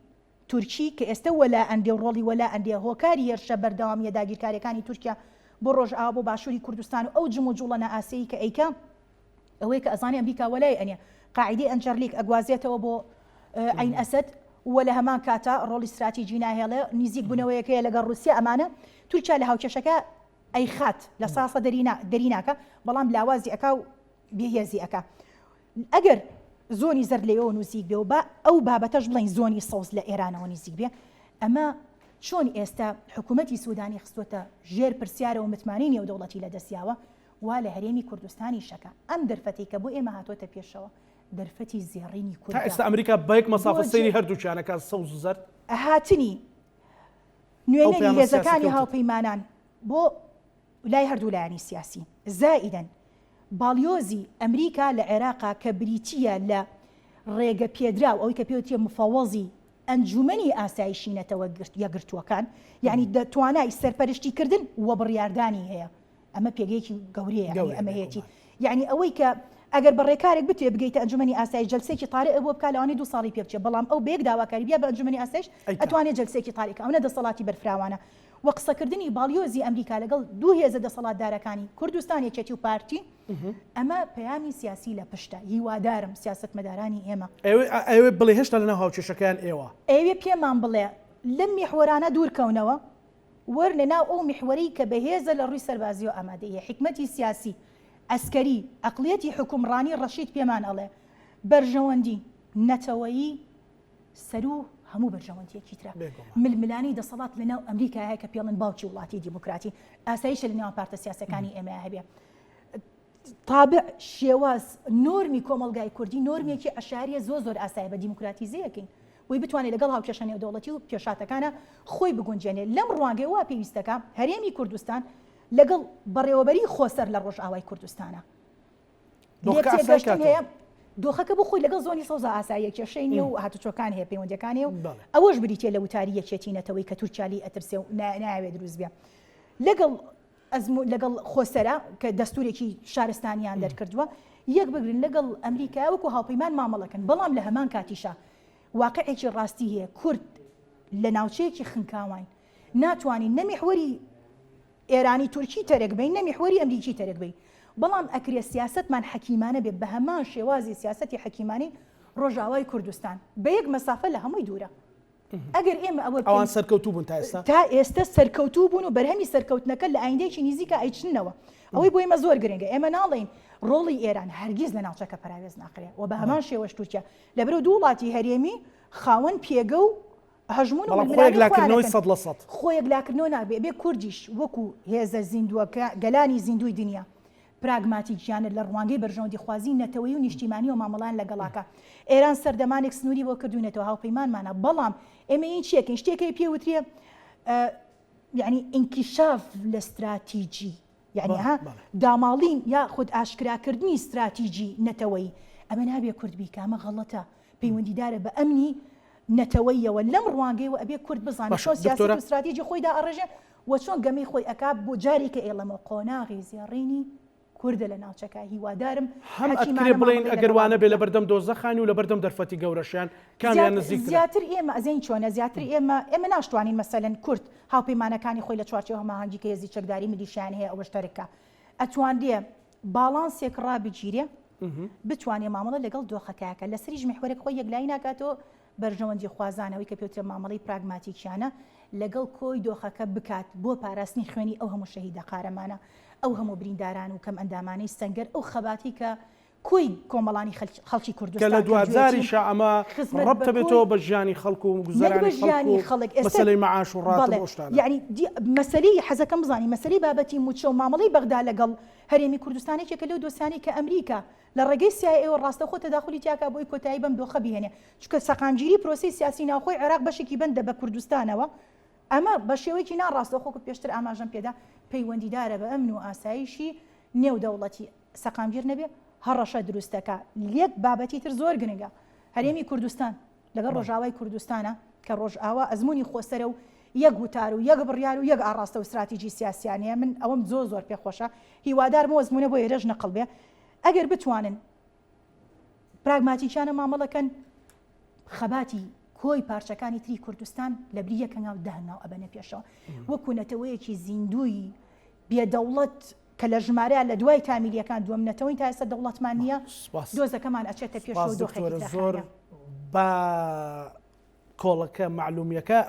تورکی کە ئێستا وەلا ئەندێ و ڕۆڵی وەلا ئەندێ هۆکاری هێرشە بەردەوامیە داگیرکاریەکانی تورکیا بۆ ڕۆژئاوا بۆ باشووری کوردستان و ئەو جم و جوڵە نائاسەیی کە ئەیکە ئەوەی کە ئەزانێ ئەمریکا وەلای ئەنێ قاعدەی ئەنجەرلیک ئەگوازێتەوە بۆ عین ئەسەد وە لە هەمان کاتە ڕۆڵی استراتیژی ناهێڵێ نزیک بوونەوەیەکەیە لەگەڵ رووسیا ئەمانە تورکیا لە هاوکێشەکە ئەی خات لە ساسە دەریناکە بەڵام لاوازی ئەکا و بێهێزی ئەکا ئەگەر زۆنی زەر لێەوە نووسیک بێ و بە ئەو بابەتەش بڵین زۆنی سەوز لە ئێرانەوە نزیک بێ ئەمە چۆن ئێستا حکوومەتی سوودانی خستوتە ژێر پرسیارە و متمانینی و دەوڵەتی لە دەستیاوە وا لە هەرێمی کوردستانی شەکە ئەم دەرفەتی کە بۆ ئێمە هاتوۆتە پێشەوە دەرفەتی زێڕینی کورد ئێستا ئەمریکا بەیەک مەسافە سەیری هەردووچیانەکە سەوز و زەرد هاتنی نوێنەری هێزەکانی هاوپەیمانان بۆ لای هەردوو لایانی سیاسی زائیدەن باڵیۆزی ئەمریکا لە عێراقا کە بریتیە لە ڕێگە پێدرا و ئەوەی کە پێوتیە مفەوەزی ئەنجومەنی ئاسایشینەتەوە یەکگرتووەکان یعنی دەتوانای سەرپەرشتیکردن وە بڕیاردانی هەیە ئەمە پێگەیەکی گەورەیە ئەمە هەیەی یعنی ئەوەی کە ئەگەر بەڕێکارێک بتوێ بگەیتە ئەنجومەنی ئاسایش جەلسێکی تاریک بۆ بکات لەوانەیە 2 ساڵی پێ بچێت بەڵام ئەو بەیەک داواکاری بیا بە ئەنجومەنی ئاسایش ئەتوانێت جەلسێکی تاریک ئەوە دەسەڵاتی بەرفراوانە و قسەکردنی باڵیۆزی ئەمریکا لەگەڵ دوو هێزە دەسەڵاتدارەکانی کوردستان یەکێتی و پارتی ئەمە پەیامی سیاسی لە پشتە هیوادارم سیاسەتمەدارانی ئێمە ئەوێ بڵێ هێشتا لەناو هاوکێشەکان ئێوە پێمان بڵێ لەم میحوەرانە دوورکەونەوە وەرنە ناو ئەو میحوەری کە بەهێزە لە ڕووی سەربازی و ئامادەیە حکمەتی سیاسی ئەسکەری ئەقلیەتی حکومڕانی ڕەشید پێمان ئەڵێ بەرژەوەندی نەتەوەیی سەر و هەموو بەرژەوەندیەکی ترە ململانی دەسەڵات لەناو ئەمریکایە کە پێڵن باوکی وڵاتی دیموکراتی ئاسایشە لەناو پارتە سیاسەکانی ئێمە هەبێ تابع شێواز نۆرمی کۆمەلگای کوردی نۆرمێکی عەشاریە زۆر ئاسایە بە دیموکراتیزەیەکەین وی بتوانێت لەگەڵ هاوکێشانی نێودەوڵەتی و پێشاتەکانە خۆی بگونجێنێت لەم ڕوانگەی وا پێویستەکە هەرێمی کوردستان لەگەڵ بەڕێوەبەری خۆسەر لە ڕۆژئاوای کوردستانە دۆخەکە بۆ خۆی لەگەڵ زۆنی سەوزە ئاساییە کێشەی نیە و هاتوچۆکان هەیە پەیوەندیەکانی و ئەوەش بریتێ لە وتاری یەکێتینەتەوەی کە تورکیالی ئەترسێ و ناوێت دروست بێ لەگەڵ خۆسەرە کە دەستورێکی شارستانیان دەرکردووە یەک بگرن لەگەڵ ئەمریکا وەکو هاوپەیمان مامەڵەکەن بەڵام لە هەمان کاتیشە واقعێکی ڕاستی هەیە کورد لە ناوچەیەکی خنکاوین ناتوانین نەمیحوەری ئێرانی تورکی تەرێک بین نەمیحوەری ئەمریکی تەرێک بین بەڵام ئەکرێ سیاستمان حەکیمانە بێت بە هەمان شێوازی سیاسەتی حەکیمانی ڕۆژاوای کوردستان بە یەک مەسافە لە هەمووی دوورە ئەگەر ئێمە ئەوان سەرکەوتوو بوون تا ئێستا تا ئێستا سەرکەوتوو بوون و بەرهەمی سەرکەوتنەکە لە ئایندێکی نزیکە ئەیچنەوە ئەوەی بۆ ئێمە زۆر گرنگە ئێمە ناڵێن ڕۆڵی ئێران هەرگیز لە ناوچەکە پراوێز ناکرێت و بە هەمان شێوەش تورکیا لەبەرەوە دوو وڵاتی هەرێمی خاوەن پێگە و هەژمون و خۆیەک لاکردنەوەی 100% خۆیەک لاکردنەوە نابێ بێ کوردیش وەکو هێزە زیندووەکە گەلانی زیندوی دنیا پراگماتیکیانە لە ڕوانگەی بەرژەوەندی خوازی نەتەوەی و نیشتیمانی و مامەڵان لەگەڵاکە ئێران سەردەمانێک سنووری بۆ کردوونێتەوە هاوپەیمانمانە بەڵام ئێمە این چیەکەین شتێکی پێوترێ یعنی انکشاف لە استراتیجی یعنی ها داماڵین یا خود ئاشکراکردنی استراتیجی نەتەوەی ئەمە نابێ کورد بیکە ئەمە غەڵەتە پەیوەندیدارە بە ئەمنی نەتەوەیەوە لەم ڕوانگەیەوە ئەبێ کورد بزانێت چۆن سیاست و استراتیجی خۆیدا ئەڕێژێ و چۆن گەمەی خۆی ئەکا بۆ جارێکە ئێڵەمە قۆناغی زێڕینی کوردە لە ناوچەکە هیوادارم هەم ئەکرێ بڵێن ئەگەروانە بێ لە بەردەم دۆزەخانی و لە بەردەم دەرفەتی گەورەشیان کامیان نزیکتر زیاتر ئێمە ئەزین چۆنە زیاتر ئێمە ناشتوانین مەسەلەن کورد هاوپەیمانەکانی خۆی لە چوارچێوە هەماهەنگی کە هێزی چەکداری ملیشیان هەیە ئەوەش تەرکە ئەتوانێ باڵانسێک ڕابگیرێ بتوانێ مامەڵە لەگەڵ دۆخەکەیەکە لەسەریش محورێک خۆی یەکلایی ناکاتەوە بەرژەوەندی خوازانەوەی کە پێوترە مامەڵەی پراگماتیکیانە لەگەڵ کۆی دۆخەکە بکات بۆ پاراستنی خوێنی ئەو هەموو شەهیدە قارەمانە ئەو هەموو برینداران و کەم ئەندامانەی سەنگەر ئەو خەباتی کە کۆی کۆمەڵانی خەڵکی کوردستان کە لە دوازاری ئەمە ڕەبتە بێتەوە بە ژیانی خەڵک و گوزەرانی خەڵک مەسەلەی مەعاش و ڕاتب شتانە یعنی مەسەلەی حەزەکەم بزانین مەسەلەی بابەتی موچە و مامەڵەی بەغدا لەگەڵ هەرێمی کوردستانێکێکە لەو دۆسیانی کە ئەمریکا لە ڕێگەی CIA و ڕاستەخۆ تەداخلی تیاکە بۆی کۆتایی بەم دۆخە بهێنێ چونکە سەقامگیری پرۆسی سیاسی ناوخۆی عێراق بەشێکی بەندە بە کوردستانەوە ئەمە بە شێوەیەکی ناڕاستەخۆ پێشتر ئاماژەم پێدا پەیوەندیدارە بە ئەمن و ئاسایشی نێو دەوڵەتی سەقامگیر نەبێ هەڕەشە دروستەکە لێک بابەتی تر زۆر گرنگە هەرێمی کوردستان لەگەڵ ڕۆژاوای کوردستانە کە ڕۆژئاوا ئەزمموی خۆسەرە و یەک وتار و یەک بڕیار و یەک ئاڕاستە و استراتیژی سیاسیانەیە من ئەوەم زۆر پێخۆشە هیوادارم ئەزمونە بۆ ئێرەش نەقڵ بێ ئەگەر بتوانن پراگماتیکیانە مامەڵەکەن خەباتی کۆی پارچەکانی تری کوردستان لە بری یەکەناو دەهناو ئەبەنە پێشەوە وەکو نەتەوەیەکی زیندوی بێدەوڵەت کە لە ژمارە لە دوای تامیلیەکان دووەمنەتەوەی تا ئێستا دەوڵەتمان نییە دۆزەکەمان ئەچێتە پێشەوە دۆخێکی زۆر بە کۆڵەکە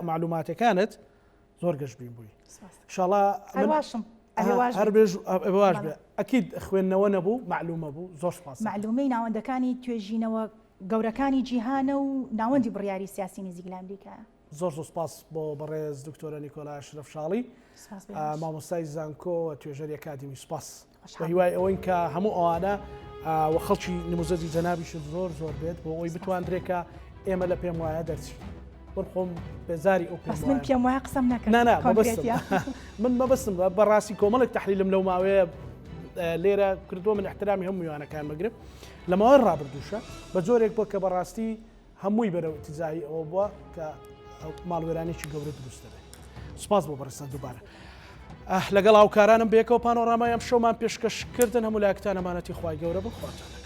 معلوماتەکانت زۆر گەشتبین بووی انشاءالله هەرواشم هەر بێ ئەکید خوێندنەوە نەبوو معلومە بوو زۆر سپاس معلومەی ناوەندەکانی توێژینەوە گەورەکانی جیهانە و ناوەندی بڕیاری سیاسی نزیک لە ئەمریکایە زۆر سپاس بۆ بەڕێز دکتۆرە نیکۆلا شرەفشاڵی مامۆستای زانکۆ توێژەری ئەکادمی سپاس بە هیوای ئەوەی کە هەموو ئەوانە و خەڵکی نموزەری جەنابیش زۆر بێت بۆ ئەوی بتوانرێکە ئێمە لە پێم وایە دەرچین خۆم بێزاری ئەو من پێم وایە قسەم نەکەم من مەبەستم بەڕاستی کۆمەڵێک تەحلیلم لەو ماوەیە لێرە کردووە من احترامی هەموویانەکان مەگرم لە ماوەی ڕابردووشە بە جۆرێک بۆ کە بەڕاستی هەمووی بەرەو ئیتیزایی ئەوە بووە کە ماڵوێرانێکی گەورە دروستە بێت سپاس بۆ بەڕێستان دووبارە لەگەڵ هاوکارانم بێکەوە پانۆڕامای ئەم شەومان پێشکەشکردن هەموو لایەکتان ئەمانەتی خوای گەورە بخواتن